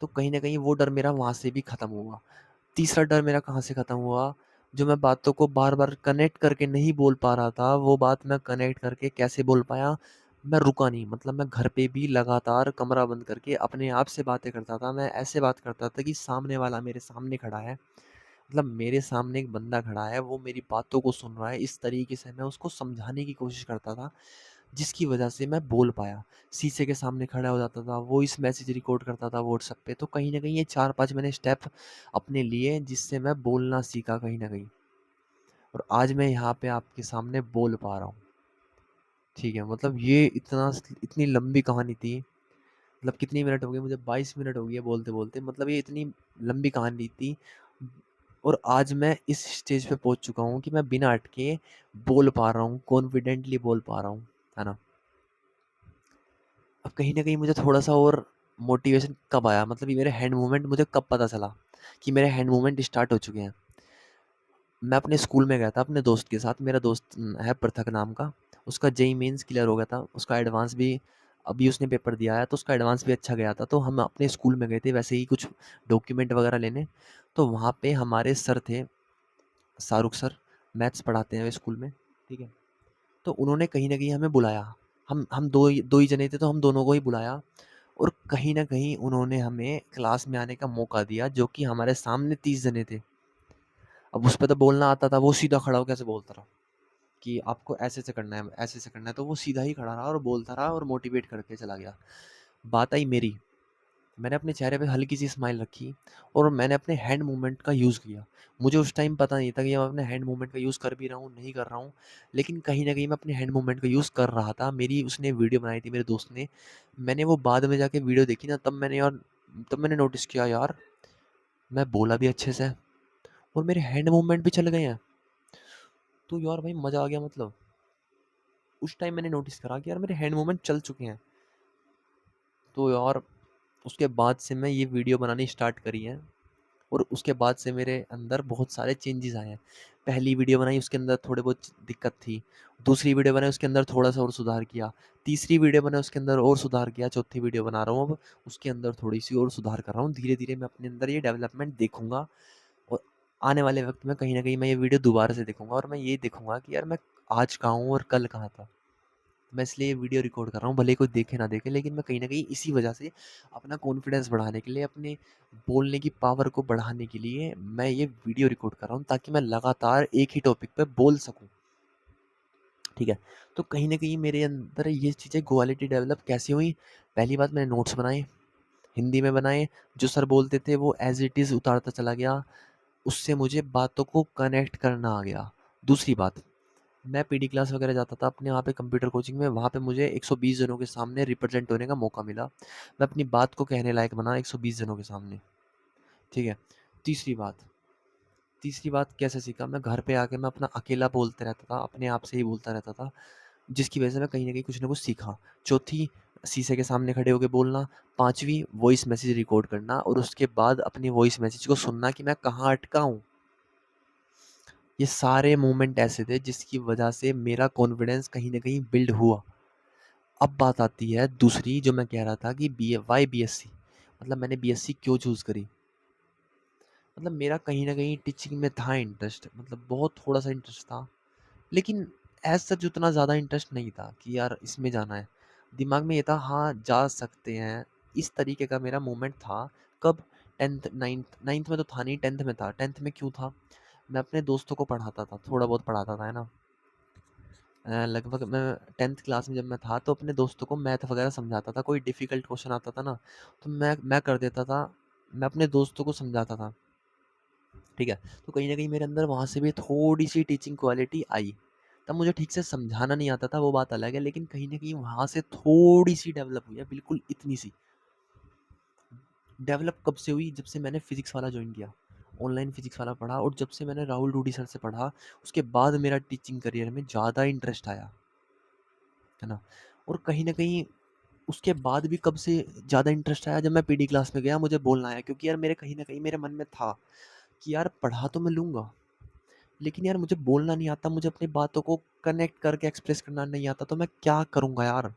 Speaker 1: तो कहीं न कहीं वो डर मेरा वहाँ से भी ख़त्म हुआ। तीसरा डर मेरा कहाँ से ख़त्म हुआ, जो मैं बातों को बार-बार कनेक्ट करके नहीं बोल पा रहा था, वो बात मैं कनेक्ट करके कैसे बोल पाया, मैं रुका नहीं। मतलब मैं घर पे भी लगातार कमरा बंद करके अपने आप से बातें करता था। मैं ऐसे बात करता था कि सामने वाला मेरे सामने खड़ा है, मतलब मेरे सामने एक बंदा खड़ा है, वो मेरी बातों को सुन रहा है। इस तरीके से मैं उसको समझाने की कोशिश करता था, जिसकी वजह से मैं बोल पाया। शीशे के सामने खड़ा हो जाता था, वॉइस मैसेज रिकॉर्ड करता था व्हाट्सएप पे। तो कहीं न कहीं ये 4-5 मैंने स्टेप अपने लिए, जिससे मैं बोलना सीखा कहीं न कहीं। और आज मैं यहाँ पे आपके सामने बोल पा रहा हूँ। ठीक है? मतलब ये इतनी लंबी कहानी थी। मतलब कितनी मिनट हो गए मुझे, 22 मिनट हो गई है बोलते-बोलते। मतलब ये इतनी लंबी कहानी थी, और आज मैं इस स्टेज पे पहुँच चुका हूँ कि मैं बिना अटके बोल पा रहा हूँ, कॉन्फिडेंटली बोल पा रहा हूँ। है ना? अब कहीं न कहीं मुझे थोड़ा-सा और मोटिवेशन कब आया, मतलब ये मेरे हैंड मूवमेंट मुझे कब पता चला कि मेरे हैंड मूवमेंट स्टार्ट हो चुके हैं। मैं अपने स्कूल में गया था अपने दोस्त के साथ। मेरा दोस्त है पृथक नाम का। उसका जेईई मेंस क्लियर हो गया था। उसका एडवांस भी अभी उसने पेपर दिया है, तो उसका एडवांस भी अच्छा गया था। तो हम अपने स्कूल में गए थे वैसे ही कुछ डॉक्यूमेंट वगैरह लेने। तो वहाँ पे हमारे सर थे, शाहरुख सर, मैथ्स पढ़ाते हैं वे स्कूल में, ठीक है? तो उन्होंने कहीं न कहीं हमें बुलाया। हम 2 ही जने थे, तो हम दोनों को ही बुलाया, और कहीं न कहीं उन्होंने हमें क्लास में आने का मौका दिया, जो कि हमारे सामने 30 जने थे। अब उस पे तो बोलना आता था, वो सीधा खड़ा होके ऐसे बोलता रहा कि आपको ऐसे-ऐसे करना है, ऐसे-ऐसे करना है। तो वो सीधा ही खड़ा रहा और बोलता रहा और मोटिवेट करके चला गया। बात आई मेरी, मैंने अपने चेहरे पे हल्की सी स्माइल रखी, और मैंने अपने हैंड मूवमेंट का यूज़ किया। मुझे उस टाइम पता नहीं था कि मैं अपने हैंड मूवमेंट का यूज़ कर भी रहा हूँ, नहीं कर रहा हूँ, लेकिन कहीं न कहीं मैं अपने हैंड मूवमेंट का यूज़ कर रहा था। मेरी उसने वीडियो बनाई थी मेरे दोस्त ने, मैंने वो बाद में जाके वीडियो देखी ना, तब मैंने नोटिस किया, यार मैं बोला भी अच्छे से और मेरे हैंड मूवमेंट भी चल गए हैं। तो यार भाई मज़ा आ गया। मतलब उस टाइम मैंने नोटिस करा कि यार मेरे हैंड मूवमेंट चल चुके हैं। तो यार उसके बाद से मैं ये वीडियो बनानी स्टार्ट करी है, और उसके बाद से मेरे अंदर बहुत सारे चेंजेस आए हैं। पहली वीडियो बनाई उसके अंदर थोड़े बहुत दिक्कत थी, दूसरी वीडियो बनाई उसके अंदर थोड़ा-सा और सुधार किया, तीसरी वीडियो बनाई उसके अंदर और सुधार किया, चौथी वीडियो बना रहा हूँ अब, उसके अंदर थोड़ी-सी और सुधार कर रहा हूँ। धीरे-धीरे मैं अपने अंदर ये डेवलपमेंट देखूँगा, और आने वाले वक़्त में कहीं न कहीं मैं ये वीडियो दोबारा से देखूँगा, और मैं ये देखूँगा कि यार मैं आज कहाँ हूँ और कल कहाँ था। मैं इसलिए ये वीडियो रिकॉर्ड कर रहा हूँ, भले ही कोई देखे ना देखे, लेकिन मैं कहीं न कहीं इसी वजह से अपना कॉन्फिडेंस बढ़ाने के लिए, अपने बोलने की पावर को बढ़ाने के लिए मैं ये वीडियो रिकॉर्ड कर रहा हूँ, ताकि मैं लगातार एक ही टॉपिक पे बोल सकूँ, ठीक है? तो कहीं न कहीं मेरे अंदर ये चीज़ें क्वालिटी डेवलप कैसे हुई? पहली बात, मैंने नोट्स बनाए, हिंदी में बनाए, जो सर बोलते थे वो एज़ इट इज़ उतारता चला गया, उससे मुझे बातों को कनेक्ट करना आ गया। दूसरी बात, मैं पीटी क्लास वगैरह जाता था अपने वहाँ पे कंप्यूटर कोचिंग में, वहाँ पे मुझे 120 जनों के सामने रिप्रेजेंट होने का मौका मिला। मैं अपनी बात को कहने लायक बना 120 जनों के सामने, ठीक है? तीसरी बात तीसरी बात कैसे सीखा? मैं घर पे आके मैं अपना अकेला बोलते रहता था, अपने आप से ही बोलता रहता था।
Speaker 2: जिसकी वजह से मैं कहीं न कहीं कुछ ना कुछ सीखा। चौथी, शीशे के सामने खड़े होके बोलना। 5वीं, वॉइस मैसेज रिकॉर्ड करना और उसके बाद अपनी वॉइस मैसेज को सुनना कि मैं कहाँ अटका हूँ। ये सारे मोमेंट ऐसे थे जिसकी वजह से मेरा कॉन्फिडेंस कहीं न कहीं बिल्ड हुआ। अब बात आती है दूसरी, जो मैं कह रहा था कि वाई बीएससी, मतलब मैंने बीएससी क्यों चूज़ करी। मतलब मेरा कहीं न कहीं टीचिंग में था इंटरेस्ट, मतलब बहुत थोड़ा-सा इंटरेस्ट था। लेकिन एज़ सच उतना ज़्यादा इंटरेस्ट नहीं था कि यार इसमें जाना है। दिमाग में ये था हाँ, जा सकते हैं, इस तरीके का मेरा मूवमेंट था। कब? 10th 9th में तो था नहीं, 10th में था। 10th में क्यों था? मैं अपने दोस्तों को पढ़ाता था, थोड़ा बहुत पढ़ाता था, है ना? लगभग मैं 10th क्लास में जब मैं था तो अपने दोस्तों को मैथ वगैरह समझाता था। कोई डिफ़िकल्ट क्वेश्चन आता था ना, तो मैं कर देता था, मैं अपने दोस्तों को समझाता था, ठीक है? तो कहीं न कहीं मेरे अंदर वहाँ से भी थोड़ी-सी टीचिंग क्वालिटी आई। तब मुझे ठीक से समझाना नहीं आता था, वो बात अलग है, लेकिन कहीं न कहीं वहाँ से थोड़ी-सी डेवलप हुई है, बिल्कुल इतनी-सी। डेवलप कब से हुई? जब से मैंने फ़िज़िक्स वाला जॉइन किया। ऑनलाइन फ़िज़िक्स वाला पढ़ा और जब से मैंने राहुल डूडी सर से पढ़ा, उसके बाद मेरा टीचिंग करियर में ज़्यादा इंटरेस्ट आया, है ना? और कहीं न कहीं उसके बाद भी कब से ज़्यादा इंटरेस्ट आया, जब मैं पीडी क्लास में गया, मुझे बोलना आया, क्योंकि यार मेरे कहीं न कहीं मेरे मन में था कि यार पढ़ा तो मैं लूँगा, लेकिन यार मुझे बोलना नहीं आता, मुझे अपनी बातों को कनेक्ट करके एक्सप्रेस करना नहीं आता, तो मैं क्या करूँगा यार?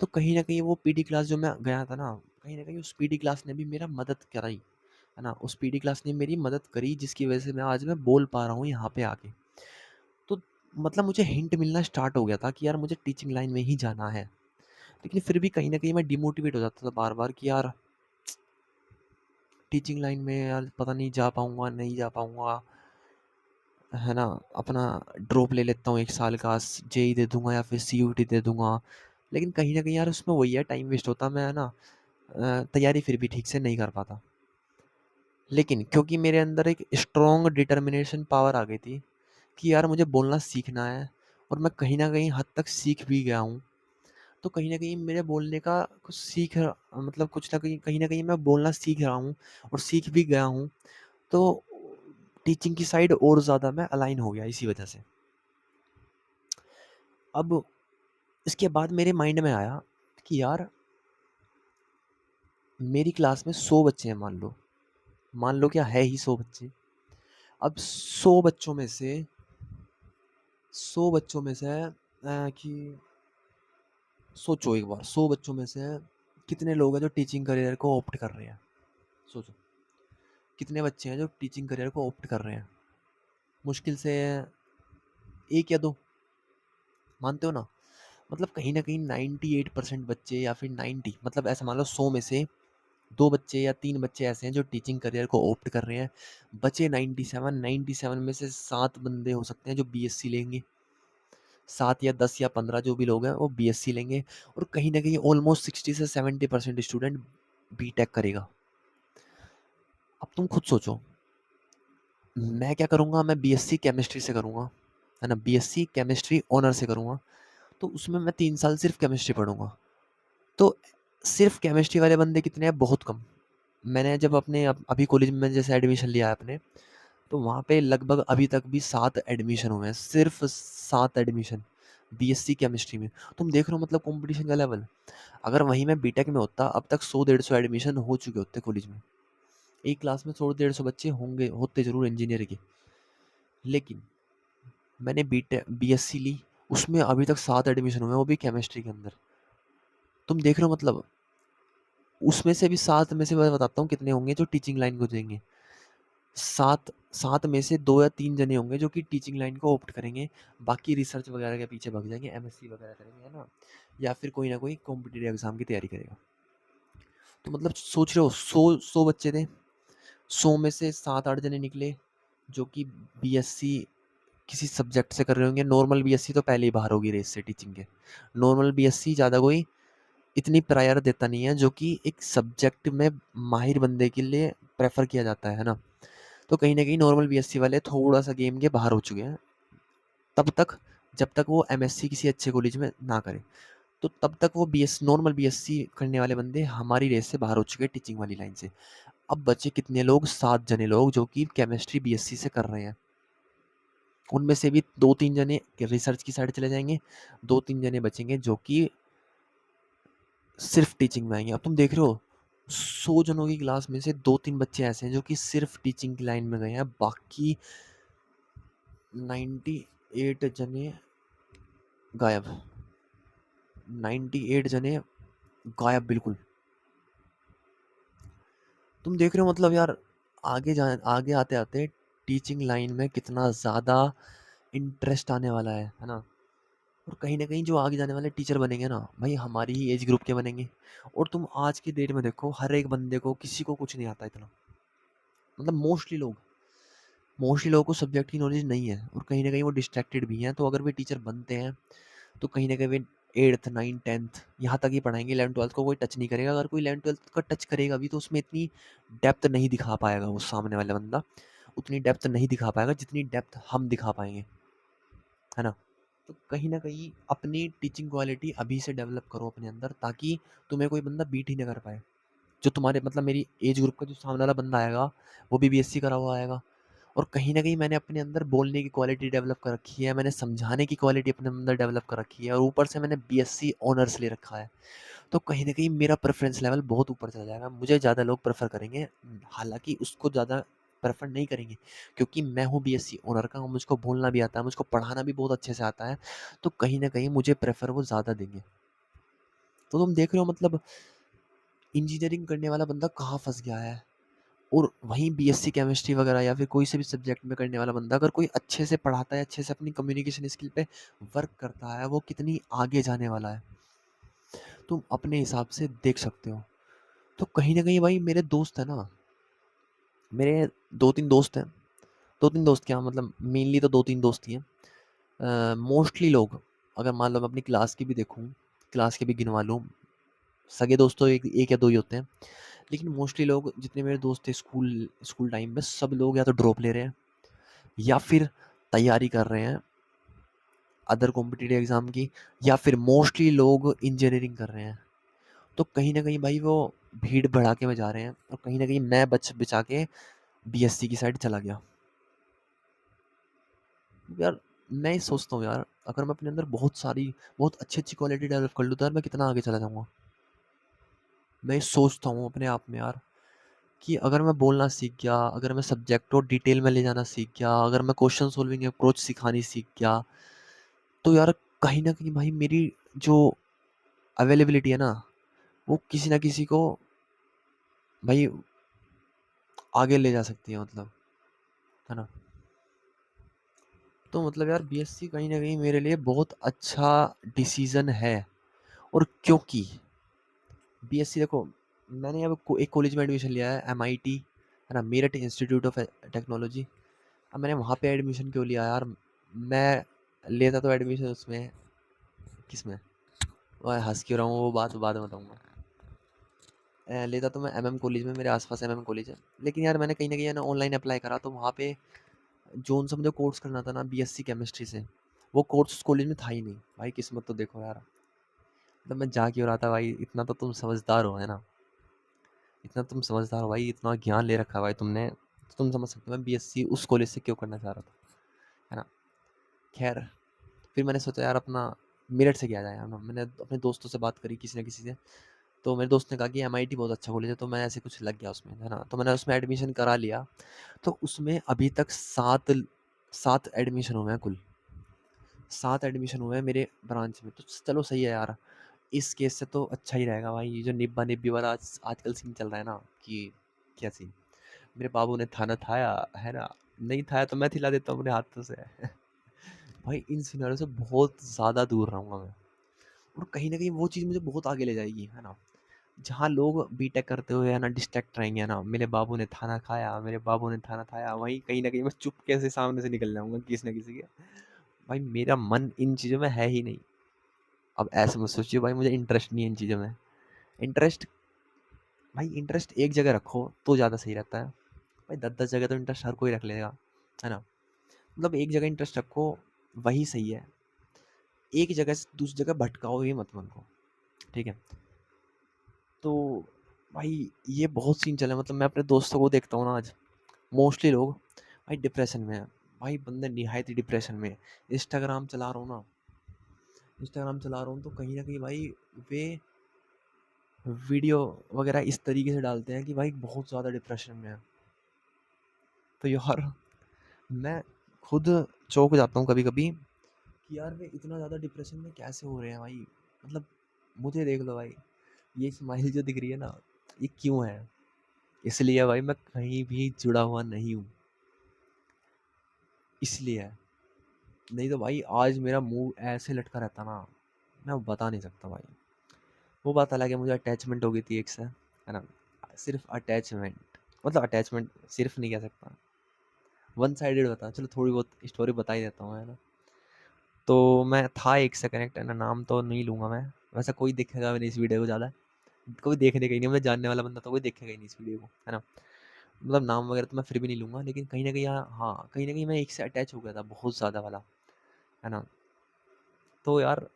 Speaker 2: तो कहीं न कहीं वो पीटी क्लास जो मैं गया था ना, कहीं न कहीं उस पीटी क्लास ने भी मेरा मदद कराई, है ना? उस पीटी क्लास ने मेरी मदद करी, जिसकी वजह से मैं आज बोल पा रहा हूँ यहाँ पे आके। तो मतलब मुझे हिंट मिलना स्टार्ट हो गया था कि यार मुझे टीचिंग लाइन में ही जाना है। लेकिन फिर भी कहीं न कहीं मैं डिमोटिवेट हो जाता था बार-बार कि यार टीचिंग लाइन में यार पता नहीं जा पाऊँगा, नहीं जा पाऊँगा, है ना? अपना ड्रॉप ले लेता हूँ 1 साल का, जेईई दे दूँगा या फिर सीयूईटी दे दूँगा। लेकिन कहीं न कहीं यार उसमें वही है, टाइम वेस्ट होता, मैं है ना तैयारी फिर भी ठीक से नहीं कर पाता। लेकिन क्योंकि मेरे अंदर एक स्ट्रॉन्ग डिटर्मिनेशन पावर आ गई थी कि यार मुझे बोलना सीखना है और मैं कहीं न कहीं हद तक सीख भी गया हूँ। तो कहीं न कहीं मेरे बोलने का कुछ मतलब कुछ न कहीं न कहीं मैं बोलना सीख रहा हूँ और सीख भी गया हूँ। तो टीचिंग की साइड और ज़्यादा मैं अलाइन हो गया इसी वजह से। अब इसके बाद मेरे माइंड में आया कि यार मेरी क्लास में 100 बच्चे हैं, मान लो क्या है ही 100 बच्चे। अब 100 बच्चों में से कि सोचो एक बार, 100 बच्चों में से कितने लोग हैं जो टीचिंग करियर को ऑप्ट कर रहे हैं? सोचो, कितने बच्चे हैं जो टीचिंग करियर को ऑप्ट कर रहे हैं? मुश्किल से 1 या 2, मानते हो ना? मतलब कहीं न कहीं 98% बच्चे या फिर 90, मतलब ऐसा मान लो 100 में से 2 बच्चे या 3 बच्चे ऐसे हैं जो टीचिंग करियर को ऑप्ट कर रहे हैं। बचे 97 में से 7 बंदे हो सकते हैं जो बीएससी लेंगे। 7 या 10 या 15 जो भी लोग हैं वो बीएससी लेंगे और कहीं न कहीं ऑलमोस्ट 60 से 70% स्टूडेंट बीटेक करेगा। अब तुम खुद सोचो, मैं क्या करूँगा? मैं बीएससी केमिस्ट्री से करूँगा, है ना? बीएससी केमिस्ट्री ऑनर से करूँगा, तो उसमें मैं 3 साल सिर्फ़ केमिस्ट्री पढ़ूँगा। तो सिर्फ़ केमिस्ट्री वाले बंदे कितने हैं? बहुत कम। मैंने जब अपने अभी कॉलेज में जैसे एडमिशन लिया है अपने, तो वहाँ पे लगभग अभी तक भी 7 एडमिशन हुए हैं, सिर्फ़ 7 एडमिशन बीएससी केमिस्ट्री में। तुम देख रहे हो मतलब कॉम्पिटिशन का लेवल। अगर वहीं मैं बीटेक में होता, अब तक 100 150 एडमिशन हो चुके होते कॉलेज में। एक क्लास में 100 150 बच्चे होते ज़रूर इंजीनियर के। लेकिन मैंने बीएससी ली, उसमें अभी तक 7 एडमिशन हुए हैं, वो भी केमिस्ट्री के अंदर। तुम देख रहे हो मतलब उसमें से भी 7 में से मैं बताता हूँ कितने होंगे जो टीचिंग लाइन को जाएँगे। 7 में से 2 या 3 जने होंगे जो कि टीचिंग लाइन को ऑप्ट करेंगे, बाकी रिसर्च वगैरह के पीछे भाग जाएँगे, एमएससी वगैरह करेंगे, है ना? या फिर कोई ना कोई कॉम्पिटिटिव एग्ज़ाम की तैयारी करेगा। तो मतलब सोच रहे हो, 100 बच्चे थे, 100 में से 7-8 जने निकले जो कि बीएससी किसी सब्जेक्ट से कर रहे होंगे। नॉर्मल बीएससी तो पहले ही बाहर होगी रेस से टीचिंग के। नॉर्मल बीएससी ज़्यादा कोई इतनी प्रायर देता नहीं है, जो कि एक सब्जेक्ट में माहिर बंदे के लिए प्रेफ़र किया जाता है ना? तो कहीं न कहीं नॉर्मल बीएससी वाले थोड़ा-सा गेम के बाहर हो चुके हैं, तब तक जब तक वो एमएससी किसी अच्छे कॉलेज में ना करें। तो तब तक वो नॉर्मल बीएससी करने वाले बंदे हमारी रेस से बाहर हो चुके हैं टीचिंग वाली लाइन से। अब बचे कितने लोग? 7 जने लोग जो कि केमिस्ट्री बीएससी से कर रहे हैं। उनमें से भी 2-3 जने रिसर्च की साइड चले जाएंगे, 2-3 जने बचेंगे जो कि सिर्फ टीचिंग में आएंगे। अब तुम देख रहे हो 100 जनों की क्लास में से 2-3 बच्चे ऐसे हैं जो कि सिर्फ टीचिंग की लाइन में गए हैं, बाकी 98 जने गायब। 98 जने गायब बिल्कुल। तुम देख रहे हो मतलब यार आगे आते आते टीचिंग लाइन में कितना ज़्यादा इंटरेस्ट आने वाला है ना। और कहीं ना कहीं जो आगे जाने वाले टीचर बनेंगे ना भाई हमारी ही एज ग्रुप के बनेंगे। और तुम आज की डेट में देखो हर एक बंदे को किसी को कुछ नहीं आता इतना, मतलब मोस्टली लोगों को सब्जेक्ट की नॉलेज नहीं है और कहीं ना कहीं वो डिस्ट्रैक्टेड भी हैं। तो अगर वे टीचर बनते हैं तो कहीं ना कहीं वे 8th 9th 10th यहाँ तक ही पढ़ाएंगे, 11th 12th को कोई टच नहीं करेगा। अगर कोई 11th 12th का टच करेगा भी तो उसमें इतनी डेप्थ नहीं दिखा पाएगा वो सामने वाला बंदा, उतनी डेप्थ नहीं दिखा पाएगा जितनी डेप्थ हम दिखा पाएंगे, है ना। तो कहीं ना कहीं अपनी टीचिंग क्वालिटी अभी से डेवलप करो अपने अंदर, ताकि तुम्हें कोई बंदा बीट ही ना कर पाए। जो तुम्हारे मतलब मेरी एज ग्रुप का जो सामने वाला बंदा आएगा वो भी बीएससी करा हुआ आएगा। और कहीं न कहीं मैंने अपने अंदर बोलने की क्वालिटी डेवलप कर रखी है, मैंने समझाने की क्वालिटी अपने अंदर डेवलप कर रखी है और ऊपर से मैंने बीएससी ऑनर्स ले रखा है। तो कहीं न कहीं मेरा प्रेफ़रेंस लेवल बहुत ऊपर चला जाएगा। मुझे ज़्यादा लोग प्रेफ़र करेंगे, हालाँकि उसको ज़्यादा प्रेफ़र नहीं करेंगे क्योंकि मैं हूँ बीएससी ऑनर का, मुझको बोलना भी आता है, मुझको पढ़ाना भी बहुत अच्छे से आता है। तो कहीं न कहीं मुझे प्रेफ़र वो ज़्यादा देंगे। तो तुम देख रहे हो मतलब इंजीनियरिंग करने वाला बंदा कहाँ फँस गया है। और वहीं बीएससी केमिस्ट्री वगैरह या फिर कोई से भी सब्जेक्ट में करने वाला बंदा अगर कोई अच्छे से पढ़ाता है, अच्छे से अपनी कम्युनिकेशन स्किल पे वर्क करता है, वो कितनी आगे जाने वाला है तुम अपने हिसाब से देख सकते हो। तो कहीं ना कहीं भाई मेरे दोस्त है ना, मेरे 2-3 दोस्त हैं, 2-3 दोस्त क्या मतलब मेनली तो 2-3 दोस्त ही हैं। मोस्टली लोग अगर मान लो मैं अपनी क्लास की भी देखूँ, क्लास के भी गिनवा लूँ, सगे दोस्त तो एक या दो ही होते हैं, लेकिन मोस्टली लोग जितने मेरे दोस्त थे स्कूल स्कूल टाइम में सब लोग या तो ड्रॉप ले रहे हैं या फिर तैयारी कर रहे हैं अदर कॉम्पिटिटिव एग्ज़ाम की, या फिर मोस्टली लोग इंजीनियरिंग कर रहे हैं। तो कहीं न कहीं भाई वो भीड़ भड़ाके में जा रहे हैं और कहीं न कहीं मैं बचा के बीएससी की साइड चला गया। यार मैं ये सोचता हूँ यार अगर मैं अपने अंदर बहुत अच्छी क्वालिटी डेवलप कर लूँ तो यार मैं कितना आगे चला जाऊँगा। मैं ये सोचता हूँ अपने आप में यार कि अगर मैं बोलना सीख गया, अगर मैं सब्जेक्ट को डिटेल में ले जाना सीख गया, अगर मैं क्वेश्चन सॉल्विंग अप्रोच सिखानी सीख गया, तो यार कहीं न कहीं भाई मेरी जो अवेलेबिलिटी है ना, वो किसी न किसी को भाई आगे ले जा सकती है मतलब, है ना? तो मतलब यार बीएससी कहीं न कहीं मेरे लिए बहुत अच्छा डिसीज़न है। और क्योंकि बीएससी देखो मैंने अब एक कॉलेज में एडमिशन लिया है एमआईटी, है ना? Meerut institute of technology. अब मैंने वहाँ पे एडमिशन क्यों लिया यार? मैं लेता तो एडमिशन उसमें किसमें? ओए हँस क्यों रहा हूँ, वो बात बाद में बताऊँगा। लेता तो मैं एमएम कॉलेज में, मेरे आस-पास एमएम कॉलेज है। लेकिन यार मैंने कहीं न कहीं है ना ऑनलाइन अप्लाई करा तो वहाँ पे जोन सा मुझे कोर्स करना था ना बीएससी केमिस्ट्री से, वो कोर्स उस कॉलेज में था ही नहीं। भाई किस्मत तो देखो यार, मतलब मैं जा क्यों रहा था भाई, इतना तो तुम समझदार हो, है ना? इतना तुम समझदार हो भाई, इतना ज्ञान ले रखा है भाई तुमने, तो तुम समझ सकते हो मैं बीएससी उस कॉलेज से क्यों करना चाह रहा था, है ना? खैर फिर मैंने सोचा यार अपना मेरठ से किया जाए, है ना? मैंने अपने दोस्तों से बात करी किसी न किसी से, तो मेरे दोस्त ने कहा कि एमआईटी बहुत अच्छा कॉलेज है, तो मैं ऐसे कुछ लग गया उसमें, है ना? तो मैंने उसमें एडमिशन करा लिया। तो उसमें अभी तक 7 एडमिशन हुए हैं कुल, 7 एडमिशन हुए हैं मेरे ब्रांच में। तो चलो सही है यार, इस केस से तो अच्छा ही रहेगा भाई। ये जो निब्बा-निब्बी वाला आजकल सीन चल रहा है ना कि क्या सीन, मेरे बाबू ने थाना थाया, है ना? नहीं थाया तो मैं थिला देता हूँ अपने हाथों से। भाई इन सिनेरियो से बहुत ज़्यादा दूर रहूँगा मैं और कहीं न कहीं वो चीज़ मुझे बहुत आगे ले जाएगी, है ना? जहाँ लोग बीटेक करते हुए है ना डिस्ट्रैक्ट रहेंगे, है ना? मेरे बाबू ने खाना खाया, मेरे बाबू ने खाना खाया, वहीं कहीं न कहीं मैं चुपके से सामने से निकल जाऊँगा किसी न किसी के। भाई मेरा मन इन चीज़ों में है ही नहीं। अब ऐसे मत सोचिए भाई मुझे इंटरेस्ट नहीं है इन चीज़ों में। इंटरेस्ट भाई इंटरेस्ट एक जगह रखो तो ज़्यादा सही रहता है। भाई 10-10 जगह तो इंटरेस्ट हर कोई रख लेगा, है ना? मतलब एक जगह इंटरेस्ट रखो, वही सही है। एक जगह से दूसरी जगह भटकाओ ही मत मन को, ठीक है? तो भाई ये बहुत सीन चला है, मतलब मैं अपने दोस्तों को देखता हूँ ना आज, मोस्टली लोग भाई डिप्रेशन में हैं। भाई बंदे निहायत ही डिप्रेशन में है। इंस्टाग्राम चला रहा हूँ ना, इंस्टाग्राम चला रहा हूँ तो कहीं ना कहीं भाई वे वीडियो वगैरह इस तरीके से डालते हैं कि भाई बहुत ज़्यादा डिप्रेशन में है। तो यार मैं खुद चौंक जाता हूँ कभी कभी कि यार वे इतना ज़्यादा डिप्रेशन में कैसे हो रहे हैं भाई। मतलब मुझे देख लो भाई, ये स्माइल जो दिख रही है ना, ये क्यों है? इसलिए भाई मैं कहीं भी जुड़ा हुआ नहीं हूँ, इसलिए है। नहीं तो भाई आज मेरा मुंह ऐसे लटका रहता ना, मैं बता नहीं सकता भाई। वो बात अलग है, मुझे अटैचमेंट हो गई थी एक से, है ना। सिर्फ अटैचमेंट, मतलब अटैचमेंट सिर्फ नहीं कह सकता, वन साइडेड बता, चलो थोड़ी बहुत स्टोरी बता ही देता हूँ, है ना। तो मैं था एक से कनेक्ट, है ना, नाम तो नहीं लूँगा मैं। वैसे कोई देखेगा भी नहीं इस वीडियो को ज़्यादा, कोई देखने का ही नहीं, मैं जानने वाला बंदा तो कोई देखेगा ही नहीं इस वीडियो को, है ना। मतलब नाम वगैरह तो मैं फिर भी नहीं लूँगा, लेकिन कहीं न कहीं यहाँ हाँ, कहीं न कहीं मैं एक से अटैच हो गया था बहुत ज़्यादा वाला, है ना। तो यार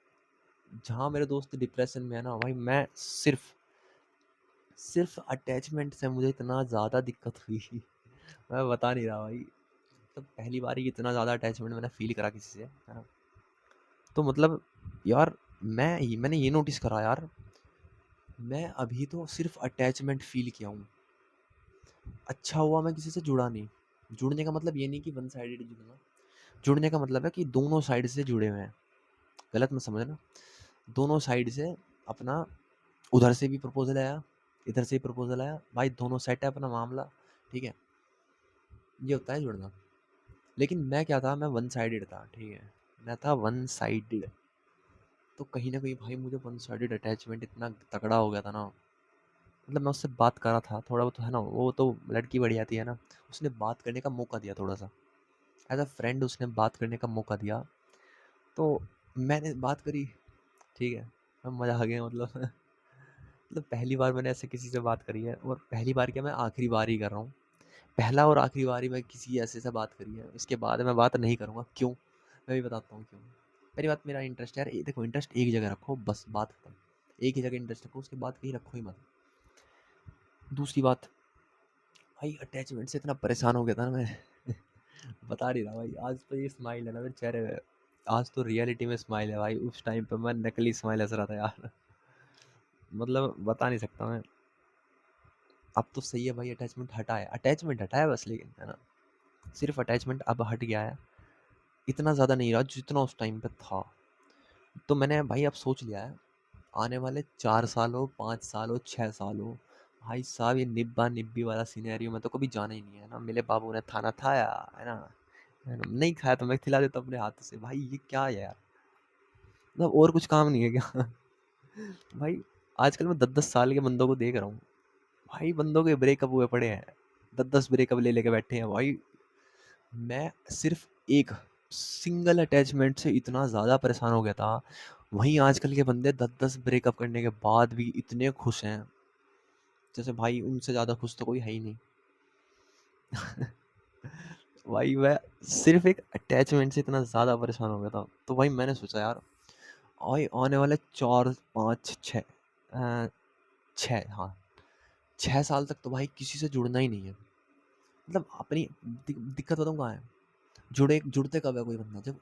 Speaker 2: जहाँ मेरे दोस्त डिप्रेशन में है ना भाई, मैं सिर्फ अटैचमेंट से मुझे इतना ज़्यादा दिक्कत हुई मैं बता नहीं रहा भाई। तब पहली बार ही इतना ज़्यादा अटैचमेंट मैंने फ़ील करा किसी से, है ना। तो मतलब यार मैंने ये नोटिस करा यार, मैं अभी तो सिर्फ अटैचमेंट फ़ील किया हूँ। अच्छा हुआ मैं किसी से जुड़ा नहीं। जुड़ने का मतलब ये नहीं कि वन साइडेड जुड़ना। जुड़ने का मतलब है कि दोनों साइड से जुड़े हुए हैं। गलत मत समझना। दोनों साइड से अपना, उधर से भी प्रपोज़ल आया, इधर से भी प्रपोज़ल आया। भाई दोनों सेट है अपना मामला, ठीक है? ये होता है जुड़ना। लेकिन मैं क्या था, मैं वन साइडेड था, ठीक है? मैं था वन साइडेड। तो कहीं न कहीं भाई मुझे वन साइडेड अटैचमेंट इतना तगड़ा हो गया था ना, मतलब मैं उससे बात कर रहा था थोड़ा बहुत, है ना, वो तो लड़की बढ़िया आती है ना, उसने बात करने का मौका दिया थोड़ा सा, एज अ फ्रेंड उसने बात करने का मौका दिया। तो मैंने बात करी, ठीक है, अब मज़ा आ गया मतलब मतलब पहली बार मैंने ऐसे किसी से बात करी है, और पहली बार क्या, मैं आखिरी बार ही कर रहा हूँ। पहला और आखिरी बार ही मैं किसी ऐसे से बात करी है, इसके बाद मैं बात नहीं करूँगा। क्यों? मैं भी बताता हूँ क्यों। पहली बात, मेरा इंटरेस्ट यार, देखो इंटरेस्ट एक जगह रखो, बस बात खत्म। एक ही जगह इंटरेस्ट रखो, उसके बाद कहीं रखो ही मत। दूसरी बात, भाई अटैचमेंट से इतना परेशान हो गया था ना मैं बता नहीं रहा भाई। आज तो ये स्माइल है ना मेरे चेहरे पे, आज तो रियलिटी में स्माइल है भाई। उस टाइम पे मैं नकली स्माइल हंस रहा था यार मतलब बता नहीं सकता मैं। अब तो सही है भाई, अटैचमेंट हटा है बस, लेकिन, है ना, सिर्फ अटैचमेंट अब हट गया है। इतना ज़्यादा नहीं रहा जितना उस टाइम पे था। तो मैंने भाई अब सोच लिया है, आने वाले 4 साल हो, 5 साल हो, 6 साल हो, भाई साहब ये निब्बा निब्बी वाला सीनेरियो में तो कभी जाना ही नहीं है ना। मेरे बाबू ने खाना खाया, है ना, नहीं खाया तो मैं खिला देता अपने हाथ से। भाई ये क्या है यार, मतलब और कुछ काम नहीं है क्या भाई आजकल मैं 10-10 साल के बंदों को देख रहा हूँ, भाई बंदों के ब्रेकअप हुए पड़े हैं, 10-10 ब्रेकअप ले लेके बैठे हैं भाई। मैं सिर्फ एक सिंगल अटैचमेंट से इतना ज़्यादा परेशान हो गया था, वहीं आजकल के बंदे 10-10 ब्रेकअप करने के बाद भी इतने खुश हैं, जैसे भाई उनसे ज़्यादा खुश तो कोई है ही नहीं भाई मैं सिर्फ एक अटैचमेंट से इतना ज़्यादा परेशान हो गया था। तो भाई मैंने सोचा यार, आने वाले 4, 5, 6, हाँ, 6 साल तक तो भाई किसी से जुड़ना ही नहीं है। मतलब अपनी दिक्कत बताऊँ कहाँ है, जुड़ते कब है कोई बंदा, जब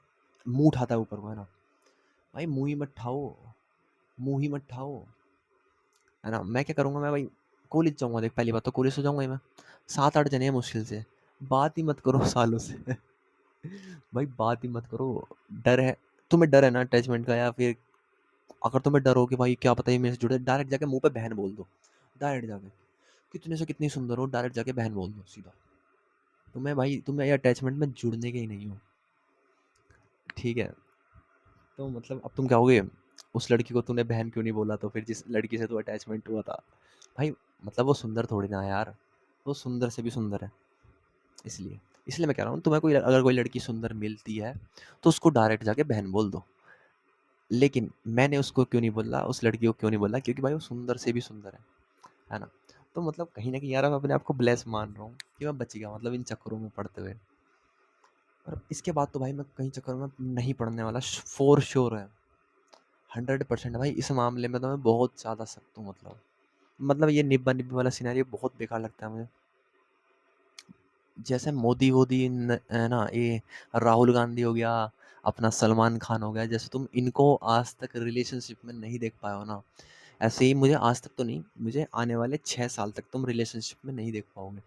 Speaker 2: मुंह उठाता है ऊपर को, है ना। भाई मुंह ही मत ठाओ, है ना। मैं क्या करूँगा, मैं भाई कॉलेज जाऊँगा, देख पहली बात तो कॉलेज तो जाऊँगा ही मैं। 7-8 जने हैं मुश्किल से, बात ही मत करो सालों से भाई बात ही मत करो। डर है, तुम्हें डर है ना अटैचमेंट का, या फिर अगर तुम्हें डर हो कि भाई क्या पता ये मेरे से जुड़े, डायरेक्ट जाके मुंह पे बहन बोल दो। डायरेक्ट जाके, कितने से कितनी सुंदर हो, डायरेक्ट जाके बहन बोल दो सीधा। तुम्हें ये अटैचमेंट में जुड़ने के ही नहीं हो, ठीक है। तो मतलब अब तुम क्या होगे, उस लड़की को तूने बहन क्यों नहीं बोला, तो फिर जिस लड़की से तू अटैचमेंट हुआ था, भाई मतलब वो सुंदर थोड़ी ना है यार, वो सुंदर से भी सुंदर है। इसलिए इसलिए मैं कह रहा हूँ, तुम्हें कोई अगर कोई लड़की सुंदर मिलती है तो उसको डायरेक्ट जाके बहन बोल दो। लेकिन मैंने उसको क्यों नहीं बोला, उस लड़की को क्यों नहीं बोला, क्योंकि भाई वो सुंदर से भी सुंदर है ना। तो मतलब कहीं ना कहीं यार मैं अपने आप को ब्लेस मान रहा हूँ कि मैं बच गया, मतलब इन चक्करों में पड़ते हुए। और इसके बाद तो भाई मैं कहीं चक्कर में नहीं पड़ने वाला, फॉर श्योर है, 100% भाई। इस मामले में तो मैं बहुत ज़्यादा सख्त हूँ, मतलब ये निब्बा निब्बी वाला सिनेरियो बहुत बेकार लगता है मुझे। जैसे मोदी वोदी है ना, ये राहुल गांधी हो गया, अपना सलमान खान हो गया, जैसे तुम इनको आज तक रिलेशनशिप में नहीं देख पाए हो ना, ऐसे ही मुझे आज तक तो नहीं, मुझे आने वाले 6 साल तक तुम रिलेशनशिप में नहीं देख पाओगे।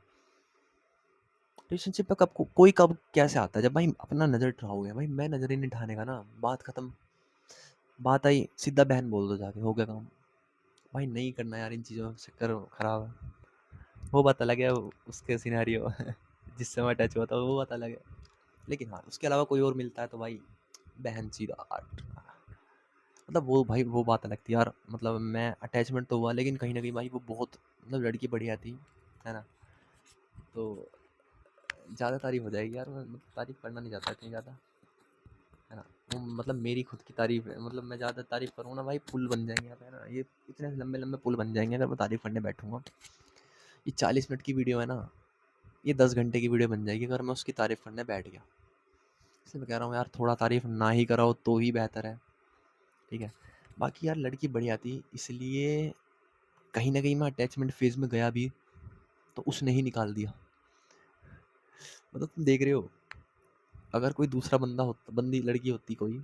Speaker 2: रिलेशनशिप में कब कोई कब कैसे आता है, जब भाई अपना नज़र उठाओगे। भाई मैं नज़र ही नहीं उठाने का ना, बात खत्म। बात आई सीधा बहन बोल दो जाके, हो गया काम। भाई नहीं करना यार इन चीज़ों से, करो खराब है। वो बात अलग है, उसके सिनेरियो जिससे मैं अटैच हुआ था वो बात अलग है। लेकिन हाँ, उसके अलावा कोई और मिलता है तो भाई बहन सीधा आट। मतलब वो भाई वो बात अलग थी यार, मतलब मैं अटैचमेंट तो हुआ, लेकिन कहीं ना कहीं भाई वो बहुत, मतलब लड़की बढ़िया थी, है ना। तो ज़्यादा तारीफ हो जाएगी यार, मैं तारीफ करना नहीं चाहता इतनी ज़्यादा, है ना। वो मतलब मेरी खुद की तारीफ है, मतलब मैं ज़्यादा तारीफ करूँ ना भाई पुल बन जाएंगे यहाँ पे, है ना। ये इतने लंबे लंबे पुल बन जाएंगे अगर मैं तारीफ करने बैठूंगा। ये 40 मिनट की वीडियो है ना, ये 10 घंटे की वीडियो बन जाएगी अगर मैं उसकी तारीफ करने बैठ गया। इसलिए मैं कह रहा हूँ यार, थोड़ा तारीफ ना ही कराओ तो ही बेहतर है, ठीक है। बाकी यार लड़की बढ़िया थी, इसलिए कहीं ना कहीं मैं अटैचमेंट फेज में गया भी, तो उसने ही निकाल दिया। मतलब तुम देख रहे हो, अगर कोई दूसरा बंदा होता, बंदी लड़की होती कोई,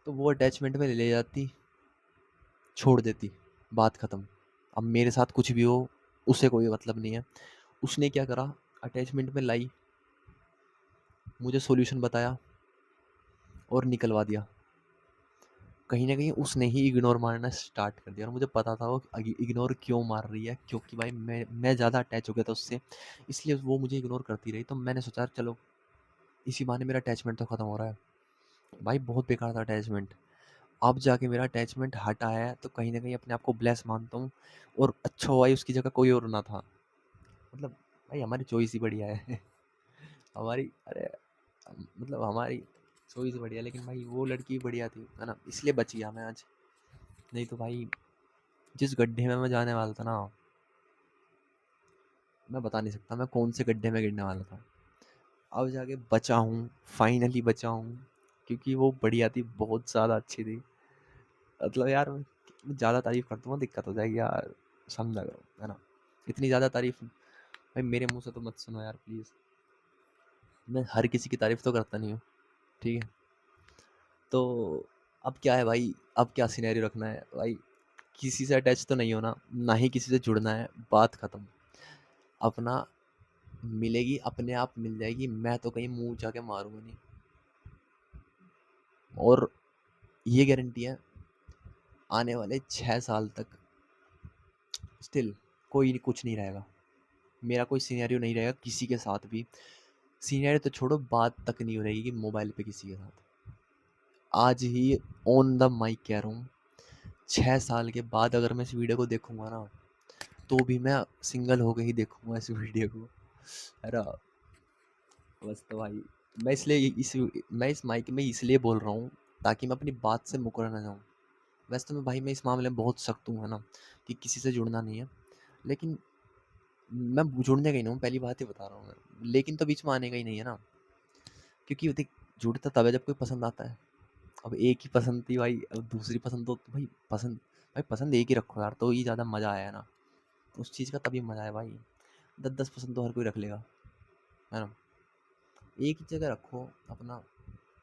Speaker 2: तो वो अटैचमेंट में ले जाती, छोड़ देती, बात ख़त्म। अब मेरे साथ कुछ भी हो, उसे कोई मतलब नहीं है। उसने क्या करा, अटैचमेंट में लाई, मुझे सॉल्यूशन बताया और निकलवा दिया। कहीं न कहीं उसने ही इग्नोर मारना स्टार्ट कर दिया, और मुझे पता था वो इग्नोर क्यों मार रही है, क्योंकि भाई मैं ज़्यादा अटैच हो गया था उससे, इसलिए वो मुझे इग्नोर करती रही। तो मैंने सोचा चलो इसी बहाने मेरा अटैचमेंट तो ख़त्म हो रहा है। भाई बहुत बेकार था अटैचमेंट। अब जाके मेरा अटैचमेंट हटा है, तो कहीं न कहीं अपने आप को ब्लेस मानता हूँ, और अच्छा हुआ ही उसकी जगह कोई और ना था। मतलब भाई हमारी चॉइस ही बढ़िया है। हमारी अरे मतलब हमारी चॉइस बढ़िया, लेकिन भाई वो लड़की बढ़िया थी, है ना, इसलिए बच गया मैं आज। नहीं तो भाई जिस गड्ढे में मैं जाने वाला था ना, मैं बता नहीं सकता मैं कौन से गड्ढे में गिरने वाला था। अब जाके बचा हूँ, फाइनली बचा हूँ, क्योंकि वो बढ़िया थी, बहुत ज़्यादा अच्छी थी। मतलब यार मैं ज़्यादा तारीफ़ कर दूँगा दिक्कत हो जाएगी यार, समझा करो, है ना। इतनी ज़्यादा तारीफ़ भाई मेरे मुँह से तो मत सुनो यार प्लीज़। मैं हर किसी की तारीफ़ तो करता नहीं हूँ, ठीक है। तो अब क्या है भाई, अब क्या सिनेरियो रखना है भाई, किसी से अटैच तो नहीं होना, ना ही किसी से जुड़ना है, बात ख़त्म। अपना मिलेगी अपने आप मिल जाएगी, मैं तो कहीं मुँह जाके मारूँगा नहीं। और ये गारंटी है, आने वाले 6 साल तक स्टिल कोई कुछ नहीं रहेगा, मेरा कोई सिनेरियो नहीं रहेगा किसी के साथ भी। सिनेरियो तो छोड़ो, बात तक नहीं हो रहेगी मोबाइल पे किसी के साथ। आज ही ऑन द माइक कह रहा हूँ, 6 साल के बाद अगर मैं इस वीडियो को देखूंगा ना, तो भी मैं सिंगल होके ही देखूंगा इस वीडियो को। अरे बस तो भाई, मैं इसलिए मैं इस माइक में इसलिए बोल रहा हूँ ताकि मैं अपनी बात से मुकर ना जाऊँ। वैसे तो भाई मैं इस मामले में बहुत सख्त हूँ, है ना, कि किसी से जुड़ना नहीं है। लेकिन मैं जुड़ने का ही नहीं हूँ, पहली बात ही बता रहा हूँ मैं, लेकिन तो बीच में आने का ही नहीं है ना। क्योंकि देख, जुड़ता तब है जब कोई पसंद आता है। अब एक ही पसंद थी भाई, अब दूसरी पसंद तो भाई पसंद, भाई पसंद एक ही रखो यार, तो ही ज़्यादा मज़ा आया ना। उस चीज़ का तभी मज़ा है भाई। 10-10 पसंद तो हर कोई रख लेगा, है ना। एक ही जगह रखो अपना,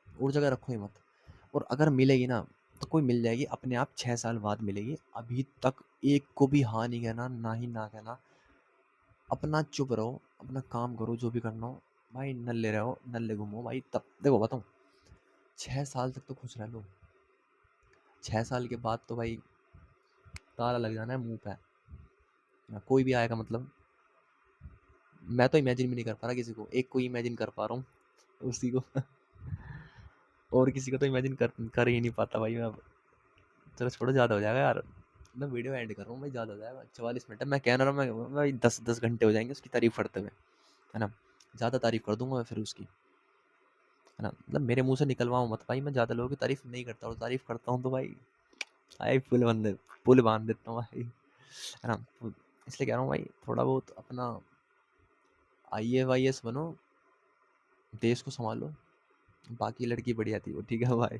Speaker 2: और जगह रखो ही मत। और अगर मिलेगी ना, तो कोई मिल जाएगी अपने आप, 6 साल बाद मिलेगी। अभी तक एक को भी हाँ नहीं कहना, ना ही ना कहना। अपना चुप रहो, अपना काम करो जो भी करना हो भाई, नल्ले रहो, नल्ले घूमो भाई। तब देखो बताऊँ, 6 साल तक तो खुश रह लो, 6 साल के बाद तो भाई ताला लग जाना है मुंह पे। ना कोई भी आएगा, मतलब मैं तो इमेजिन भी नहीं कर पा रहा किसी को, एक को इमेजिन कर पा रहा हूँ उसी को। और किसी को तो इमेजिन कर ही नहीं पाता भाई मैं अब। चलो छोड़ो, ज़्यादा हो जाएगा यार, मैं वीडियो एंड कर रहा हूँ भाई, ज़्यादा हो जाएगा, 44 मिनट है। मैं कह रहा हूँ मैं भाई 10-10 घंटे हो जाएंगे उसकी तारीफ करते हुए, है ना। ज़्यादा तारीफ कर दूंगा मैं फिर उसकी, है ना। मतलब मेरे मुंह से निकलवाऊँ मत भाई, मैं ज़्यादा लोगों की तारीफ नहीं करता, और तारीफ करता हूँ तो भाई भाई पुल बांध देता हूँ भाई, है ना। इसलिए कह रहा हूँ भाई, थोड़ा बहुत अपना IAS बनो, देश को संभालो। बाकी लड़की बढ़िया थी वो, ठीक है भाई।